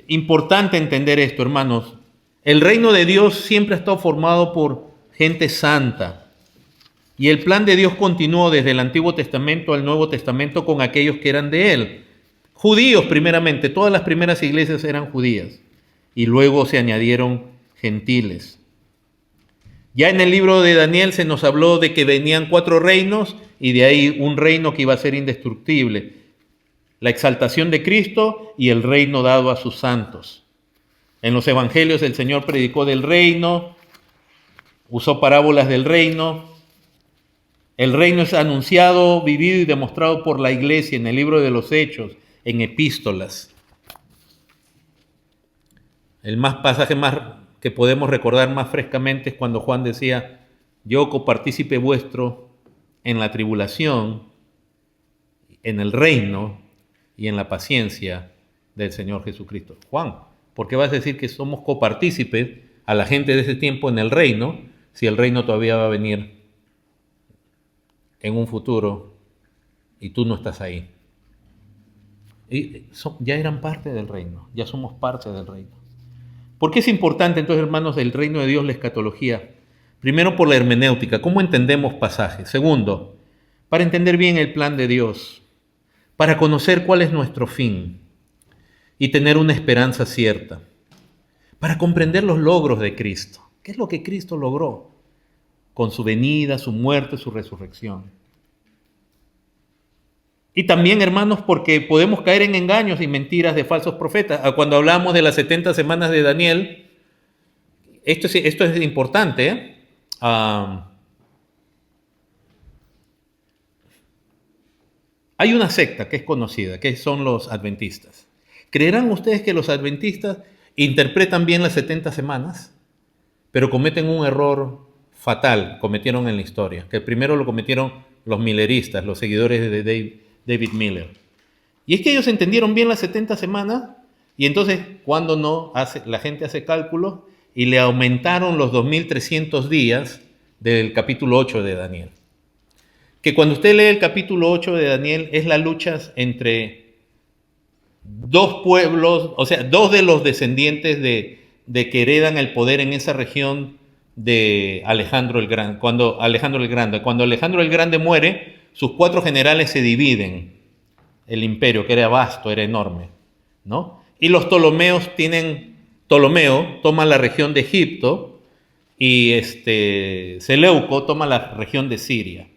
importante entender esto, hermanos? El reino de Dios siempre ha estado formado por gente santa. Y el plan de Dios continuó desde el Antiguo Testamento al Nuevo Testamento con aquellos que eran de Él. Judíos primeramente, todas las primeras iglesias eran judías. Y luego se añadieron gentiles. Ya en el libro de Daniel se nos habló de que venían 4 reinos y de ahí un reino que iba a ser indestructible. La exaltación de Cristo y el reino dado a sus santos. En los evangelios el Señor predicó del reino, usó parábolas del reino. El reino es anunciado, vivido y demostrado por la iglesia en el libro de los Hechos, en epístolas. El pasaje más que podemos recordar más frescamente es cuando Juan decía, yo copartícipe vuestro en la tribulación, en el reino y en la paciencia del Señor Jesucristo. Juan, ¿por qué vas a decir que somos copartícipes a la gente de ese tiempo en el reino, si el reino todavía va a venir en un futuro y tú no estás ahí? Y ya eran parte del reino, ya somos parte del reino. ¿Por qué es importante entonces, hermanos, el reino de Dios, la escatología? Primero, por la hermenéutica, ¿cómo entendemos pasajes? Segundo, para entender bien el plan de Dios, para conocer cuál es nuestro fin y tener una esperanza cierta, para comprender los logros de Cristo. ¿Qué es lo que Cristo logró con su venida, su muerte, su resurrección? Y también, hermanos, porque podemos caer en engaños y mentiras de falsos profetas. Cuando hablamos de las 70 semanas de Daniel, esto es importante, ¿eh? Hay una secta que es conocida, que son los adventistas. ¿Creerán ustedes que los adventistas interpretan bien las 70 semanas? Pero cometen un error fatal, cometieron en la historia, que primero lo cometieron los milleristas, los seguidores de David Miller. Y es que ellos entendieron bien las 70 semanas y entonces cuando no, la gente hace cálculos y le aumentaron los 2300 días del capítulo 8 de Daniel. Que cuando usted lee el capítulo 8 de Daniel es la lucha entre 2 pueblos, o sea, 2 de los descendientes de que heredan el poder en esa región de Alejandro el Grande. Cuando Alejandro el Grande muere, sus 4 generales se dividen el imperio, que era vasto, era enorme, ¿no? Y los Ptolomeos Ptolomeo toma la región de Egipto y Seleuco toma la región de Siria.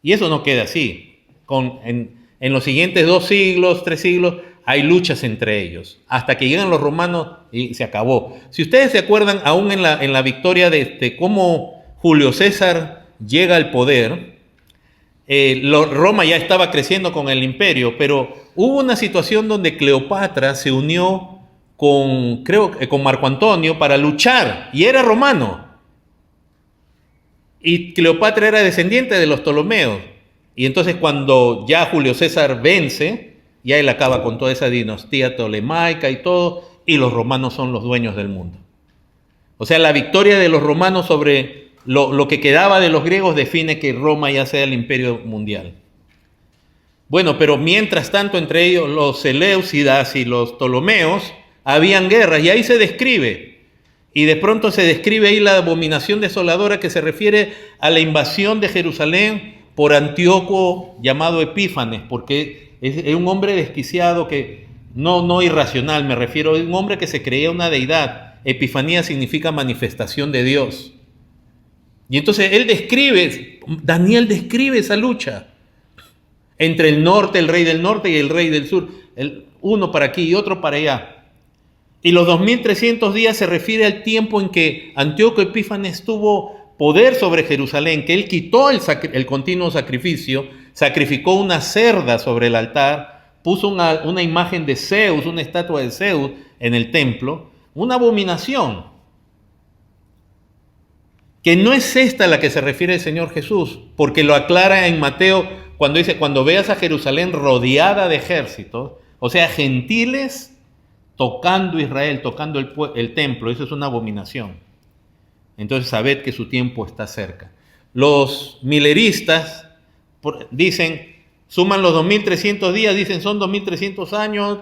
Y eso no queda así. En los siguientes 2 siglos, 3 siglos, hay luchas entre ellos, hasta que llegan los romanos y se acabó. Si ustedes se acuerdan, aún en la victoria de cómo Julio César llega al poder, Roma ya estaba creciendo con el imperio, pero hubo una situación donde Cleopatra se unió con Marco Antonio para luchar, y era romano. Y Cleopatra era descendiente de los Ptolomeos. Y entonces cuando ya Julio César vence, ya él acaba con toda esa dinastía tolemaica y todo, y los romanos son los dueños del mundo. O sea, la victoria de los romanos sobre lo que quedaba de los griegos define que Roma ya sea el imperio mundial. Bueno, pero mientras tanto entre ellos los Seleucidas y los Ptolomeos habían guerras y ahí se describe. Y de pronto se describe ahí la abominación desoladora que se refiere a la invasión de Jerusalén por Antíoco llamado Epífanes, porque es un hombre desquiciado que no irracional, me refiero, es un hombre que se creía una deidad. Epifanía significa manifestación de Dios. Y entonces Daniel describe esa lucha entre el norte, el rey del norte y el rey del sur, uno para aquí y otro para allá. Y los 2300 días se refiere al tiempo en que Antíoco Epífanes tuvo poder sobre Jerusalén, que él quitó el continuo sacrificio, sacrificó una cerda sobre el altar, puso una imagen de Zeus, una estatua de Zeus en el templo, una abominación. Que no es esta a la que se refiere el Señor Jesús, porque lo aclara en Mateo cuando dice, cuando veas a Jerusalén rodeada de ejércitos, o sea, gentiles tocando Israel, tocando el templo, eso es una abominación. Entonces sabed que su tiempo está cerca. Los mileristas dicen, suman los 2300 días, dicen son 2300 años,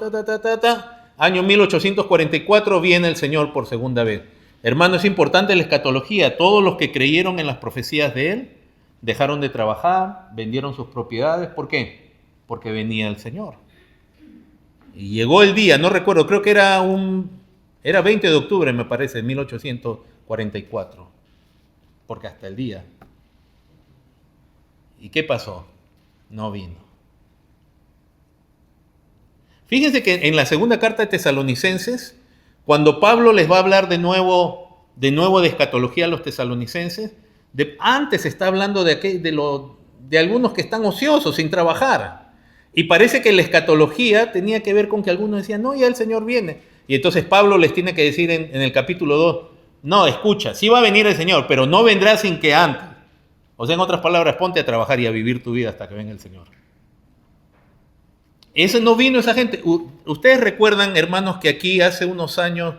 año 1844 viene el Señor por segunda vez. Hermano, es importante la escatología. Todos los que creyeron en las profecías de Él dejaron de trabajar, vendieron sus propiedades. ¿Por qué? Porque venía el Señor. Y llegó el día, no recuerdo, creo que era 20 de octubre, me parece, 1844. Porque hasta el día. ¿Y qué pasó? No vino. Fíjense que en la segunda carta de Tesalonicenses, cuando Pablo les va a hablar de nuevo de escatología a los tesalonicenses, antes está hablando de algunos que están ociosos, sin trabajar. Y parece que la escatología tenía que ver con que algunos decían, no, ya el Señor viene. Y entonces Pablo les tiene que decir en el capítulo 2, no, escucha, sí va a venir el Señor, pero no vendrá sin que antes. O sea, en otras palabras, ponte a trabajar y a vivir tu vida hasta que venga el Señor. Ese no vino esa gente. Ustedes recuerdan, hermanos, que aquí hace unos años,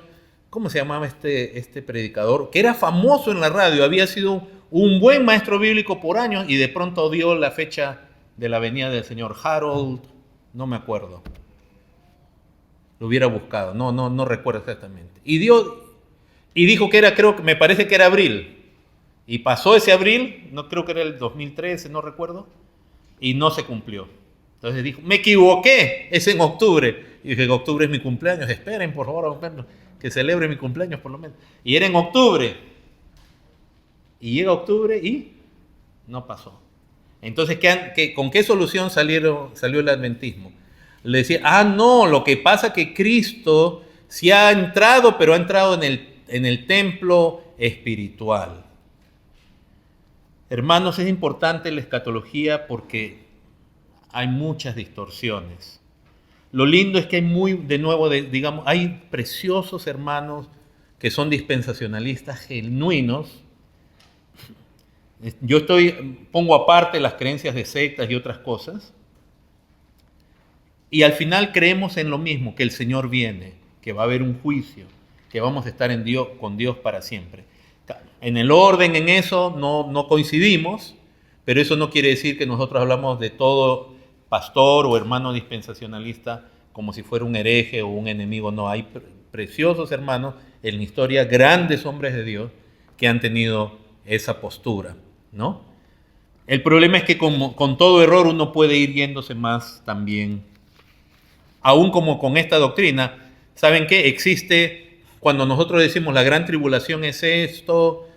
¿cómo se llamaba este predicador? Que era famoso en la radio, había sido un buen maestro bíblico por años y de pronto dio la fecha de la venida del Señor. Harold, no me acuerdo. Lo hubiera buscado, no recuerdo exactamente. Y dijo que me parece que era abril. Y pasó ese abril, no creo que era el 2013, no recuerdo, y no se cumplió. Entonces dijo, me equivoqué, es en octubre. Y dije, en octubre es mi cumpleaños, esperen por favor, que celebre mi cumpleaños por lo menos. Y era en octubre. Y llega octubre y no pasó. Entonces, ¿con qué solución salió el adventismo? Le decía, no, lo que pasa es que Cristo sí ha entrado, pero ha entrado en el templo espiritual. Hermanos, es importante la escatología porque hay muchas distorsiones. Lo lindo es que hay preciosos hermanos que son dispensacionalistas genuinos. Yo pongo aparte las creencias de sectas y otras cosas. Y al final creemos en lo mismo, que el Señor viene, que va a haber un juicio, que vamos a estar con Dios para siempre. En el orden, en eso, no coincidimos, pero eso no quiere decir que nosotros hablamos de todo pastor o hermano dispensacionalista como si fuera un hereje o un enemigo. No, hay preciosos hermanos en la historia, grandes hombres de Dios que han tenido esa postura, ¿no? El problema es que con todo error uno puede ir yéndose más también, aún como con esta doctrina. ¿Saben qué? Existe, cuando nosotros decimos la gran tribulación es esto,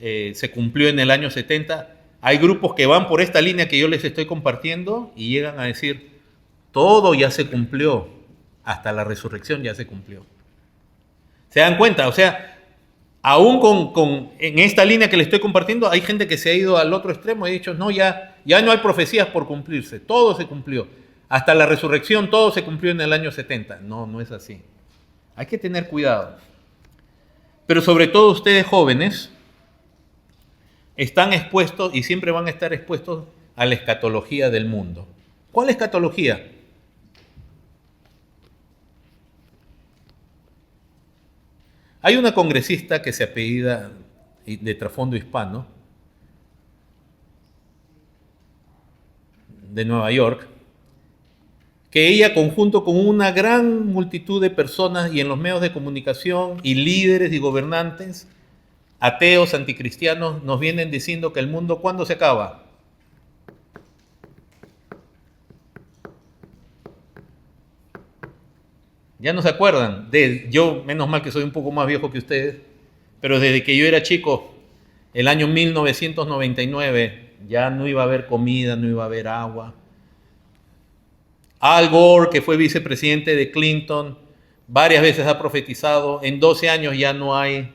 se cumplió en el año 70, hay grupos que van por esta línea que yo les estoy compartiendo y llegan a decir, todo ya se cumplió, hasta la resurrección ya se cumplió. ¿Se dan cuenta? O sea, aún en esta línea que les estoy compartiendo, hay gente que se ha ido al otro extremo y ha dicho, no, ya no hay profecías por cumplirse, todo se cumplió. Hasta la resurrección todo se cumplió en el año 70. No es así. Hay que tener cuidado. Pero sobre todo ustedes jóvenes están expuestos y siempre van a estar expuestos a la escatología del mundo. ¿Cuál escatología? Hay una congresista que se apellida de trasfondo hispano, de Nueva York, que ella, conjunto con una gran multitud de personas y en los medios de comunicación y líderes y gobernantes, ateos, anticristianos, nos vienen diciendo que el mundo, ¿cuándo se acaba? Ya no se acuerdan. Yo, menos mal que soy un poco más viejo que ustedes, pero desde que yo era chico, el año 1999, ya no iba a haber comida, no iba a haber agua. Al Gore, que fue vicepresidente de Clinton, varias veces ha profetizado, en 12 años ya no hay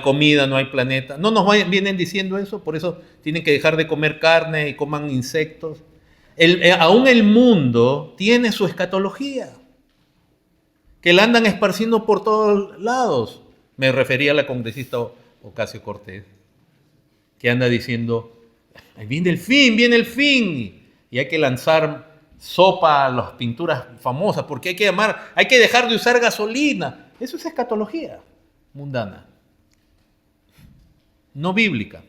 comida, no hay planeta. No nos vienen diciendo eso, por eso tienen que dejar de comer carne y coman insectos. Aún el mundo tiene su escatología, que la andan esparciendo por todos lados. Me refería a la congresista Ocasio-Cortez, que anda diciendo, viene el fin, y hay que lanzar sopa a las pinturas famosas, porque hay que dejar de usar gasolina. Eso es escatología mundana, no bíblica.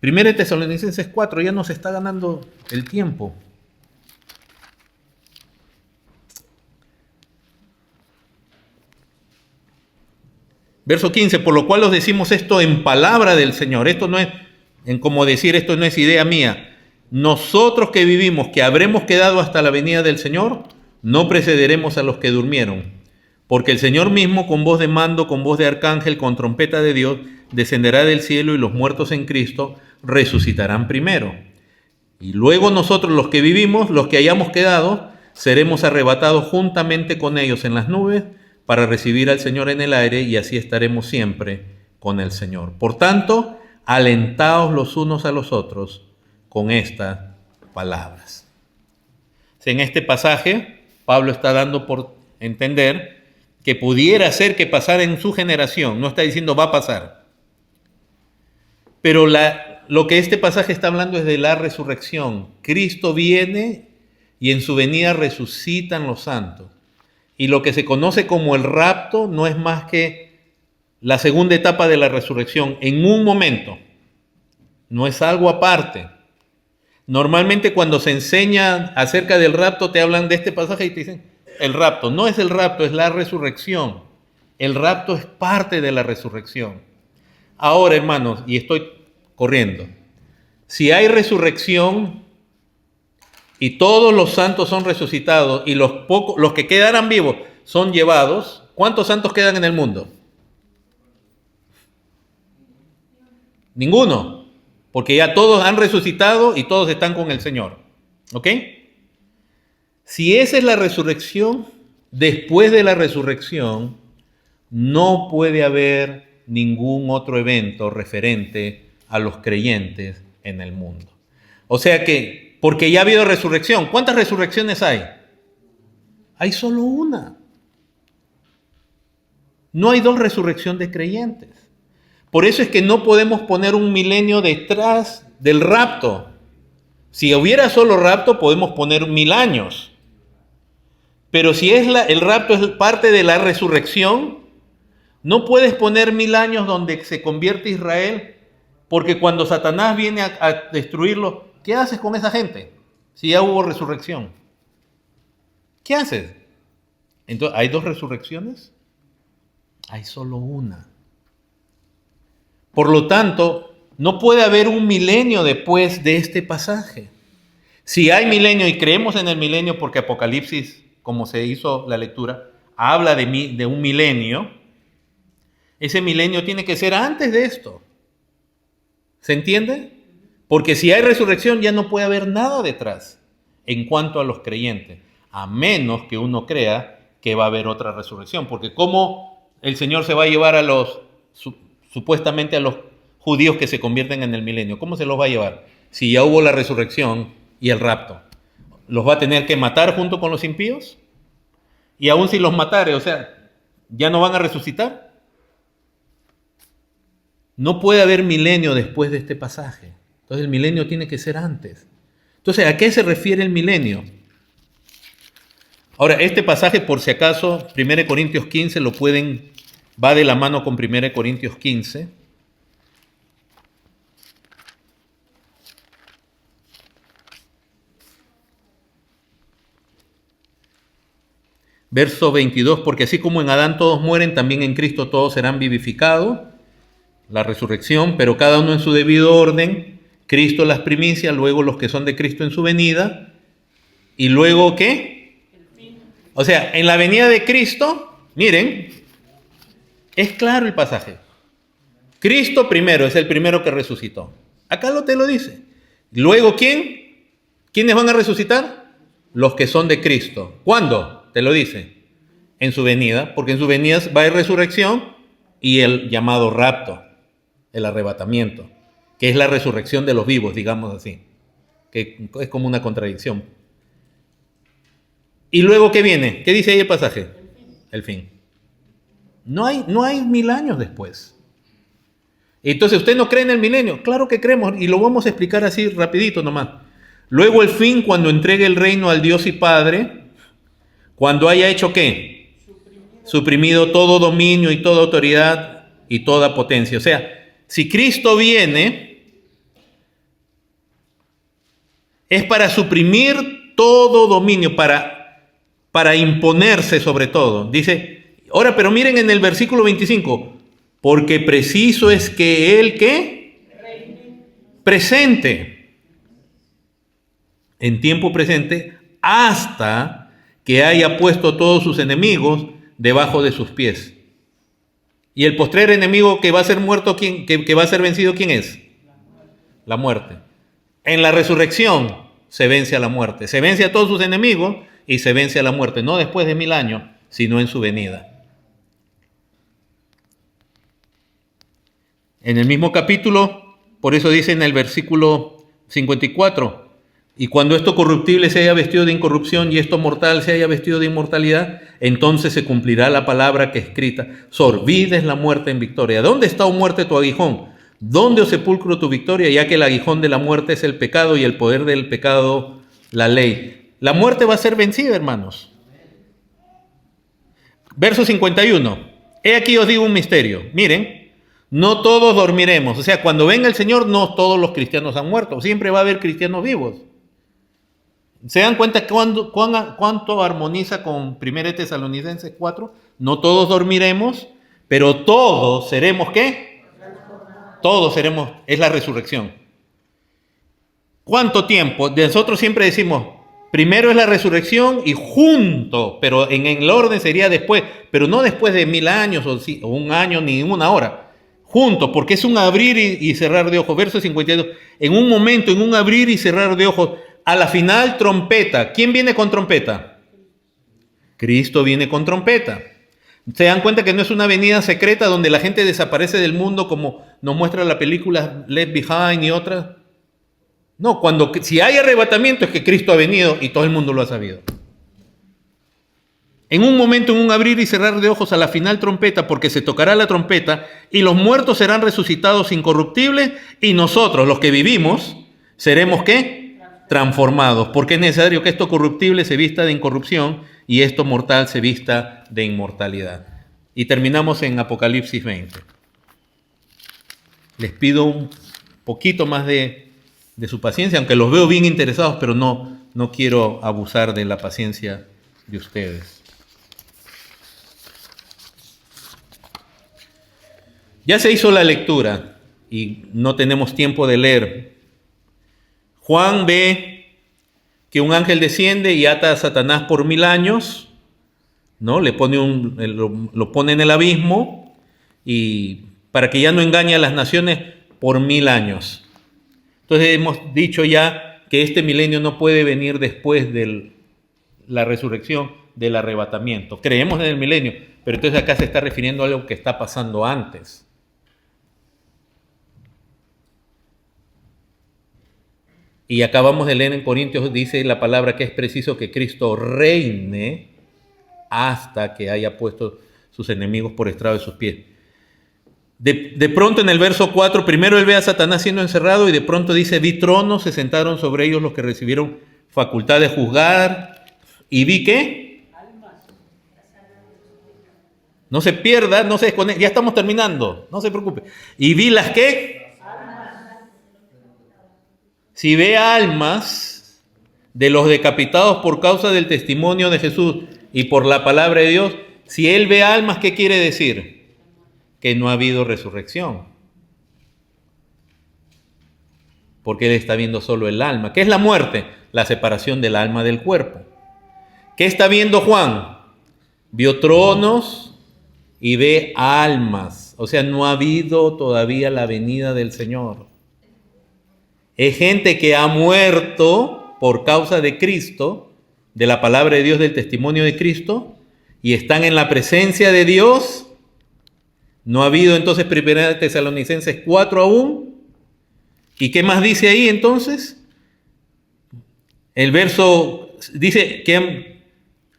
1 Tesalonicenses 4, ya nos está ganando el tiempo. Verso 15, por lo cual os decimos esto en palabra del Señor. Esto no es, esto no es idea mía. Nosotros que vivimos, que habremos quedado hasta la venida del Señor, no precederemos a los que durmieron. Porque el Señor mismo, con voz de mando, con voz de arcángel, con trompeta de Dios, descenderá del cielo y los muertos en Cristo resucitarán primero. Y luego nosotros, los que vivimos, los que hayamos quedado, seremos arrebatados juntamente con ellos en las nubes para recibir al Señor en el aire, y así estaremos siempre con el Señor. Por tanto, alentaos los unos a los otros con estas palabras. En este pasaje, Pablo está dando por entender que pudiera ser que pasara en su generación. No está diciendo va a pasar. Pero lo que este pasaje está hablando es de la resurrección. Cristo viene y en su venida resucitan los santos. Y lo que se conoce como el rapto no es más que la segunda etapa de la resurrección, en un momento. No es algo aparte. Normalmente cuando se enseña acerca del rapto te hablan de este pasaje y te dicen, el rapto. No es el rapto, es la resurrección. El rapto es parte de la resurrección. Ahora, hermanos, y estoy corriendo, si hay resurrección y todos los santos son resucitados y los que quedarán vivos son llevados, ¿cuántos santos quedan en el mundo? Ninguno, porque ya todos han resucitado y todos están con el Señor. ¿Ok? Si esa es la resurrección, después de la resurrección no puede haber ningún otro evento referente a los creyentes en el mundo. O sea que, porque ya ha habido resurrección. ¿Cuántas resurrecciones hay? Hay solo una. No hay dos resurrecciones de creyentes. Por eso es que no podemos poner un milenio detrás del rapto. Si hubiera solo rapto, podemos poner 1000 años. Pero si el rapto es parte de la resurrección, no puedes poner 1000 años donde se convierte Israel, porque cuando Satanás viene a destruirlo, ¿qué haces con esa gente? Si ya hubo resurrección. ¿Qué haces? Entonces, ¿hay dos resurrecciones? Hay solo una. Por lo tanto, no puede haber un milenio después de este pasaje. Si hay milenio y creemos en el milenio, porque Apocalipsis, como se hizo la lectura, habla de un milenio, ese milenio tiene que ser antes de esto. ¿Se entiende? Porque si hay resurrección ya no puede haber nada detrás en cuanto a los creyentes, a menos que uno crea que va a haber otra resurrección. Porque ¿cómo el Señor se va a llevar supuestamente a los judíos que se convierten en el milenio? ¿Cómo se los va a llevar? Si ya hubo la resurrección y el rapto. ¿Los va a tener que matar junto con los impíos? Y aún si los matare, o sea, ¿ya no van a resucitar? No puede haber milenio después de este pasaje. Entonces el milenio tiene que ser antes. Entonces, ¿a qué se refiere el milenio? Ahora, este pasaje, por si acaso, 1 Corintios 15 lo pueden va de la mano con 1 Corintios 15. Verso 22, porque así como en Adán todos mueren, también en Cristo todos serán vivificados, la resurrección, pero cada uno en su debido orden, Cristo las primicias, luego los que son de Cristo en su venida, y luego ¿qué? O sea, en la venida de Cristo, miren, es claro el pasaje. Cristo primero, es el primero que resucitó. Acá te lo dice. Luego, ¿quién? ¿Quiénes van a resucitar? Los que son de Cristo. ¿Cuándo? Te lo dice. En su venida, porque en su venida va a haber resurrección y el llamado rapto, el arrebatamiento, que es la resurrección de los vivos, digamos así, que es como una contradicción. ¿Y luego qué viene? ¿Qué dice ahí el pasaje? El fin. No hay 1000 años después. Entonces, ¿usted no cree en el milenio? Claro que creemos, y lo vamos a explicar así rapidito nomás. Luego el fin, cuando entregue el reino al Dios y Padre, cuando haya hecho ¿qué? Suprimido todo dominio y toda autoridad y toda potencia. O sea, si Cristo viene, es para suprimir todo dominio, para imponerse sobre todo. Dice, ahora, pero miren en el versículo 25, porque preciso es que Él, ¿qué? Presente, en tiempo presente, hasta que haya puesto a todos sus enemigos debajo de sus pies. Y el postrer enemigo que va a ser muerto, que va a ser vencido, ¿quién es? La muerte. En la resurrección se vence a la muerte. Se vence a todos sus enemigos y se vence a la muerte. No después de 1000 años, sino en su venida. En el mismo capítulo, por eso dice en el versículo 54, y cuando esto corruptible se haya vestido de incorrupción y esto mortal se haya vestido de inmortalidad, entonces se cumplirá la palabra que es escrita: sorbida es la muerte en victoria. ¿Dónde está, oh muerte, tu aguijón? ¿Dónde, oh sepulcro, tu victoria? Ya que el aguijón de la muerte es el pecado y el poder del pecado la ley. La muerte va a ser vencida, hermanos. Verso 51. He aquí os digo un misterio. Miren, no todos dormiremos. O sea, cuando venga el Señor, no todos los cristianos han muerto. Siempre va a haber cristianos vivos. ¿Se dan cuenta cuánto armoniza con 1 Tesalonicenses 4? No todos dormiremos, pero todos seremos ¿qué? Todos seremos, es la resurrección. ¿Cuánto tiempo? Nosotros siempre decimos, primero es la resurrección y junto, pero en el orden sería después, pero no después de 1000 años o un año ni una hora. Junto, porque es un abrir y cerrar de ojos. Verso 52. En un momento, en un abrir y cerrar de ojos, a la final trompeta. ¿Quién viene con trompeta? Cristo viene con trompeta. ¿Se dan cuenta que no es una venida secreta donde la gente desaparece del mundo como nos muestra la película Left Behind y otras? No, si hay arrebatamiento es que Cristo ha venido y todo el mundo lo ha sabido. En un momento, en un abrir y cerrar de ojos, a la final trompeta, porque se tocará la trompeta y los muertos serán resucitados incorruptibles y nosotros, los que vivimos, seremos ¿qué? Transformados, porque es necesario que esto corruptible se vista de incorrupción y esto mortal se vista de inmortalidad. Y terminamos en Apocalipsis 20. Les pido un poquito más de su paciencia, aunque los veo bien interesados, pero no quiero abusar de la paciencia de ustedes. Ya se hizo la lectura y no tenemos tiempo de leer. Juan ve que un ángel desciende y ata a Satanás por 1000 años, ¿no? Lo pone en el abismo y para que ya no engañe a las naciones por 1000 años. Entonces hemos dicho ya que este milenio no puede venir después de la resurrección, del arrebatamiento. Creemos en el milenio, pero entonces acá se está refiriendo a algo que está pasando antes. Y acabamos de leer en Corintios, dice la palabra que es preciso que Cristo reine hasta que haya puesto sus enemigos por estrado de sus pies. De pronto en el verso 4, primero él ve a Satanás siendo encerrado y de pronto dice, vi tronos, se sentaron sobre ellos los que recibieron facultad de juzgar. ¿Y vi qué? No se pierda, no se desconecte. Ya estamos terminando, no se preocupe. ¿Y vi las qué? Si ve almas de los decapitados por causa del testimonio de Jesús y por la palabra de Dios, si él ve almas, ¿qué quiere decir? Que no ha habido resurrección. Porque él está viendo solo el alma. ¿Qué es la muerte? La separación del alma del cuerpo. ¿Qué está viendo Juan? Vio tronos y ve almas. O sea, no ha habido todavía la venida del Señor. Es gente que ha muerto por causa de Cristo, de la palabra de Dios, del testimonio de Cristo, y están en la presencia de Dios. No ha habido entonces 1 Tesalonicenses 4 aún. ¿Y qué más dice ahí entonces? El verso dice que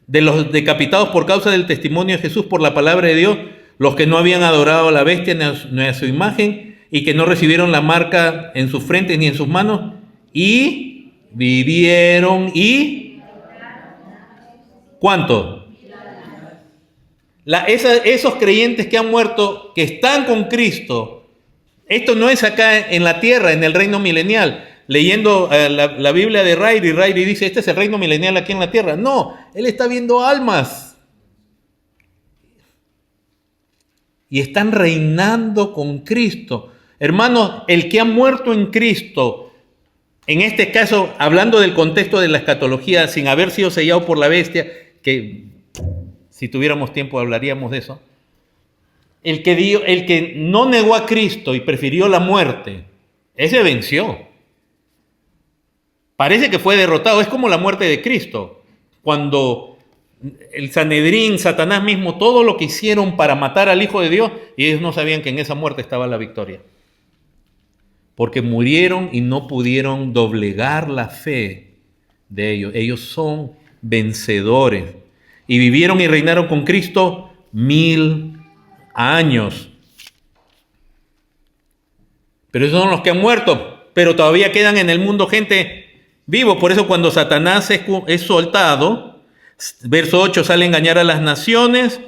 de los decapitados por causa del testimonio de Jesús, por la palabra de Dios, los que no habían adorado a la bestia ni a su imagen y que no recibieron la marca en sus frentes ni en sus manos, y vivieron y... ¿Cuánto? Esos creyentes que han muerto, que están con Cristo, esto no es acá en la tierra, en el reino milenial. Leyendo la Biblia de Ryrie dice, este es el reino milenial aquí en la tierra. No, él está viendo almas. Y están reinando con Cristo. Hermanos, el que ha muerto en Cristo, en este caso, hablando del contexto de la escatología, sin haber sido sellado por la bestia, que si tuviéramos tiempo hablaríamos de eso, el que no negó a Cristo y prefirió la muerte, ese venció. Parece que fue derrotado, es como la muerte de Cristo. Cuando el Sanedrín, Satanás mismo, todo lo que hicieron para matar al Hijo de Dios, y ellos no sabían que en esa muerte estaba la victoria. Porque murieron y no pudieron doblegar la fe de ellos. Ellos son vencedores. Y vivieron y reinaron con Cristo 1000 años. Pero esos son los que han muerto. Pero todavía quedan en el mundo gente vivo. Por eso cuando Satanás es soltado, verso 8, sale a engañar a las naciones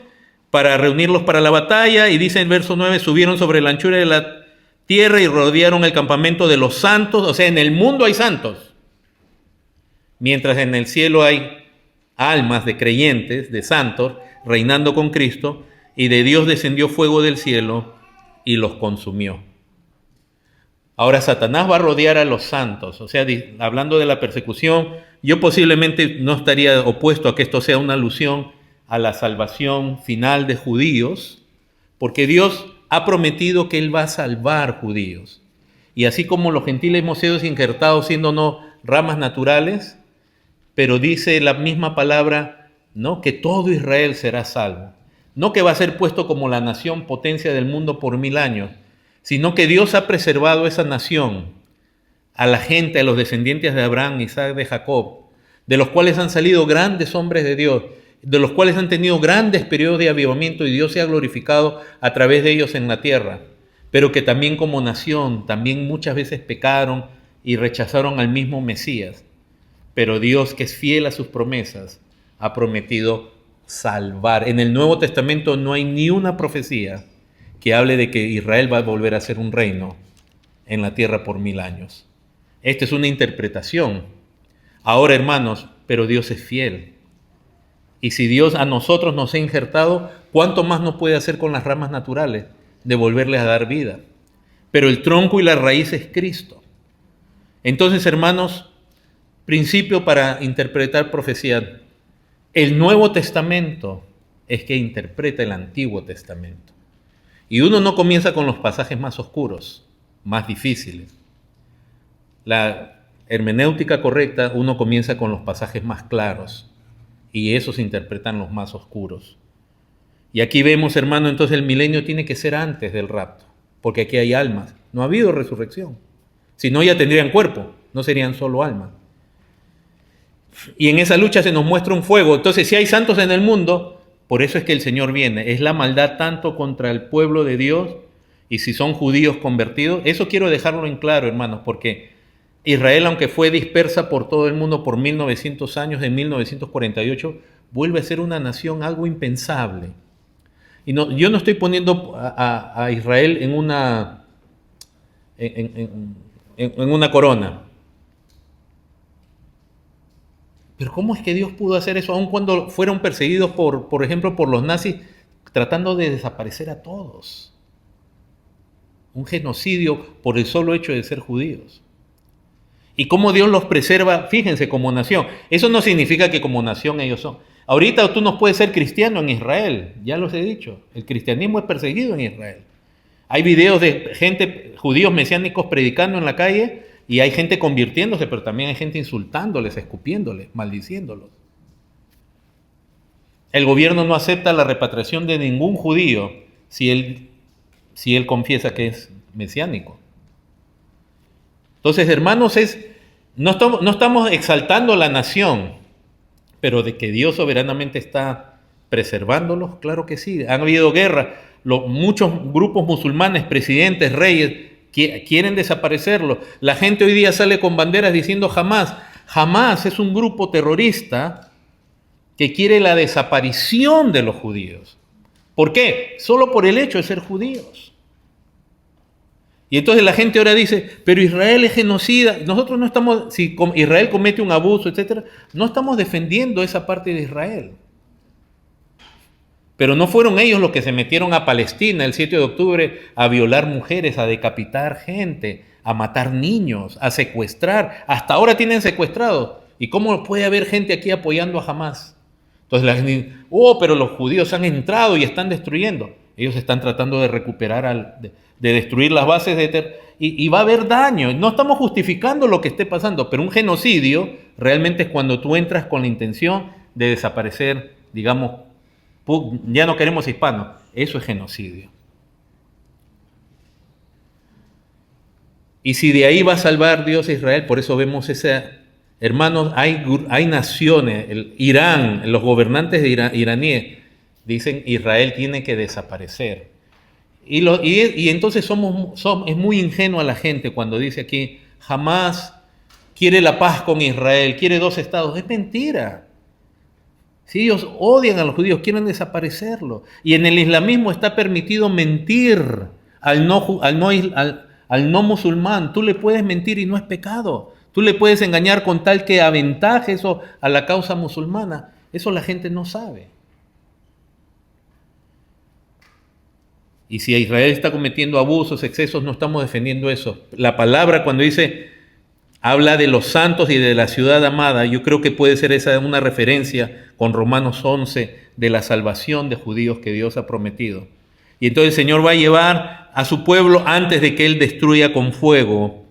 para reunirlos para la batalla. Y dice en verso 9, subieron sobre la anchura de la tierra y rodearon el campamento de los santos. O sea, en el mundo hay santos, mientras en el cielo hay almas de creyentes, de santos, reinando con Cristo, y de Dios descendió fuego del cielo y los consumió. Ahora Satanás va a rodear a los santos. O sea, hablando de la persecución, yo posiblemente no estaría opuesto a que esto sea una alusión a la salvación final de judíos, porque Dios ha prometido que Él va a salvar judíos. Y así como los gentiles hemos sido injertados siendo no ramas naturales, pero dice la misma palabra, ¿no?, que todo Israel será salvo. No que va a ser puesto como la nación potencia del mundo por 1000 años, sino que Dios ha preservado esa nación, a la gente, a los descendientes de Abraham, Isaac, de Jacob, de los cuales han salido grandes hombres de Dios, de los cuales han tenido grandes periodos de avivamiento y Dios se ha glorificado a través de ellos en la tierra, pero que también como nación, también muchas veces pecaron y rechazaron al mismo Mesías. Pero Dios, que es fiel a sus promesas, ha prometido salvar. En el Nuevo Testamento no hay ni una profecía que hable de que Israel va a volver a ser un reino en la tierra por 1000 años. Esta es una interpretación. Ahora, hermanos, pero Dios es fiel. Y si Dios a nosotros nos ha injertado, ¿cuánto más nos puede hacer con las ramas naturales? De volverles a dar vida. Pero el tronco y la raíz es Cristo. Entonces, hermanos, principio para interpretar profecía. El Nuevo Testamento es que interpreta el Antiguo Testamento. Y uno no comienza con los pasajes más oscuros, más difíciles. La hermenéutica correcta, uno comienza con los pasajes más claros. Y esos interpretan los más oscuros. Y aquí vemos, hermano, entonces el milenio tiene que ser antes del rapto, porque aquí hay almas. No ha habido resurrección. Si no, ya tendrían cuerpo, no serían solo almas. Y en esa lucha se nos muestra un fuego. Entonces, si hay santos en el mundo, por eso es que el Señor viene. Es la maldad tanto contra el pueblo de Dios, y si son judíos convertidos. Eso quiero dejarlo en claro, hermanos, porque Israel, aunque fue dispersa por todo el mundo por 1900 años, en 1948, vuelve a ser una nación algo impensable. Y no, yo no estoy poniendo a Israel en una corona. Pero ¿cómo es que Dios pudo hacer eso aun cuando fueron perseguidos por ejemplo, por los nazis, tratando de desaparecer a todos? Un genocidio por el solo hecho de ser judíos. Y cómo Dios los preserva, fíjense, como nación. Eso no significa que como nación ellos son. Ahorita tú no puedes ser cristiano en Israel, ya los he dicho. El cristianismo es perseguido en Israel. Hay videos de gente, judíos mesiánicos predicando en la calle y hay gente convirtiéndose, pero también hay gente insultándoles, escupiéndoles, maldiciéndolos. El gobierno no acepta la repatriación de ningún judío si él confiesa que es mesiánico. Entonces, hermanos, no estamos exaltando a la nación, pero de que Dios soberanamente está preservándolos, claro que sí. Han habido guerras, muchos grupos musulmanes, presidentes, reyes, quieren desaparecerlos. La gente hoy día sale con banderas diciendo Hamás. Hamás es un grupo terrorista que quiere la desaparición de los judíos. ¿Por qué? Solo por el hecho de ser judíos. Y entonces la gente ahora dice, pero Israel es genocida. Nosotros no estamos, si Israel comete un abuso, etcétera, no estamos defendiendo esa parte de Israel. Pero no fueron ellos los que se metieron a Palestina el 7 de octubre a violar mujeres, a decapitar gente, a matar niños, a secuestrar. Hasta ahora tienen secuestrados. ¿Y cómo puede haber gente aquí apoyando a Hamás? Entonces la gente dice, pero los judíos han entrado y están destruyendo. Ellos están tratando de recuperar, de destruir las bases y va a haber daño. No estamos justificando lo que esté pasando, pero un genocidio realmente es cuando tú entras con la intención de desaparecer, digamos, ya no queremos hispanos. Eso es genocidio. Y si de ahí va a salvar Dios a Israel, por eso vemos hermanos, hay naciones, Irán, los gobernantes iraníes dicen Israel tiene que desaparecer. Y entonces es muy ingenua la gente cuando dice aquí, Hamás quiere la paz con Israel, quiere 2 estados. Es mentira. Si ellos odian a los judíos, quieren desaparecerlo. Y en el islamismo está permitido mentir al no musulmán. Tú le puedes mentir y no es pecado. Tú le puedes engañar con tal que aventaje eso a la causa musulmana. Eso la gente no sabe. Y si Israel está cometiendo abusos, excesos, no estamos defendiendo eso. La palabra cuando habla de los santos y de la ciudad amada, yo creo que puede ser esa una referencia con Romanos 11 de la salvación de judíos que Dios ha prometido. Y entonces el Señor va a llevar a su pueblo antes de que Él destruya con fuego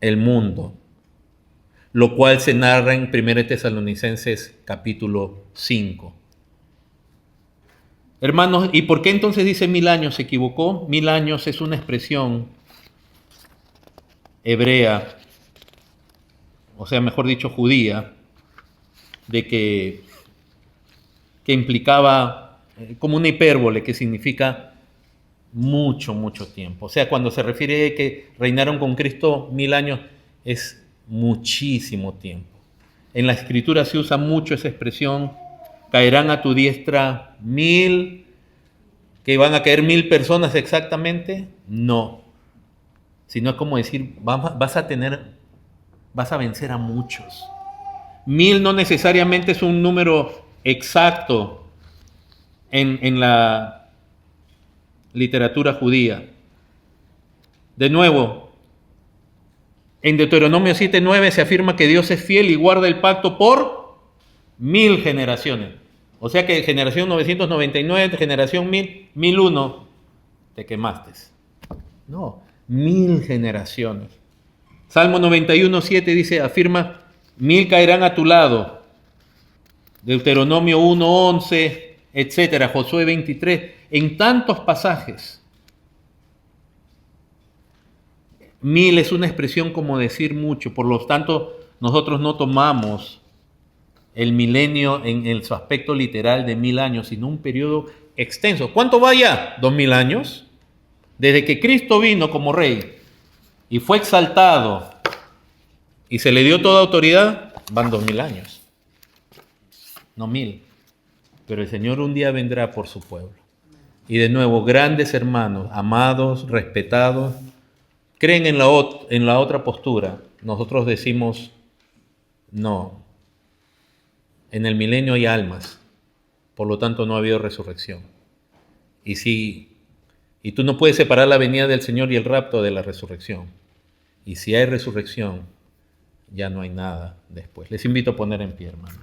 el mundo, lo cual se narra en 1 Tesalonicenses capítulo 5. Hermanos, ¿y por qué entonces dice 1000 años? ¿Se equivocó? 1000 años es una expresión hebrea, o sea, mejor dicho, judía, de que implicaba como una hipérbole que significa mucho, mucho tiempo. O sea, cuando se refiere a que reinaron con Cristo 1000 años, es muchísimo tiempo. En la Escritura se usa mucho esa expresión, caerán a tu diestra 1000, que van a caer 1000 personas exactamente. No, sino es como decir, vas a vencer a muchos. 1000 no necesariamente es un número exacto en la literatura judía. De nuevo, en Deuteronomio 7:9 se afirma que Dios es fiel y guarda el pacto por 1000 generaciones. O sea que generación 999, generación 1001, te quemaste. No, 1000 generaciones. Salmo 91:7 dice, afirma, 1000 caerán a tu lado. Deuteronomio 1:11, etcétera, Josué 23, en tantos pasajes. 1000 es una expresión como decir mucho, por lo tanto, nosotros no tomamos el milenio en su aspecto literal de 1000 años, sino un periodo extenso. ¿Cuánto va ya? 2000 años. Desde que Cristo vino como rey y fue exaltado y se le dio toda autoridad, van 2000 años. No 1000. Pero el Señor un día vendrá por su pueblo. Y de nuevo, grandes hermanos, amados, respetados, creen en la otra postura. Nosotros decimos, no, en el milenio hay almas, por lo tanto no ha habido resurrección. Y tú no puedes separar la venida del Señor y el rapto de la resurrección. Y si hay resurrección, ya no hay nada después. Les invito a poner en pie, hermanos.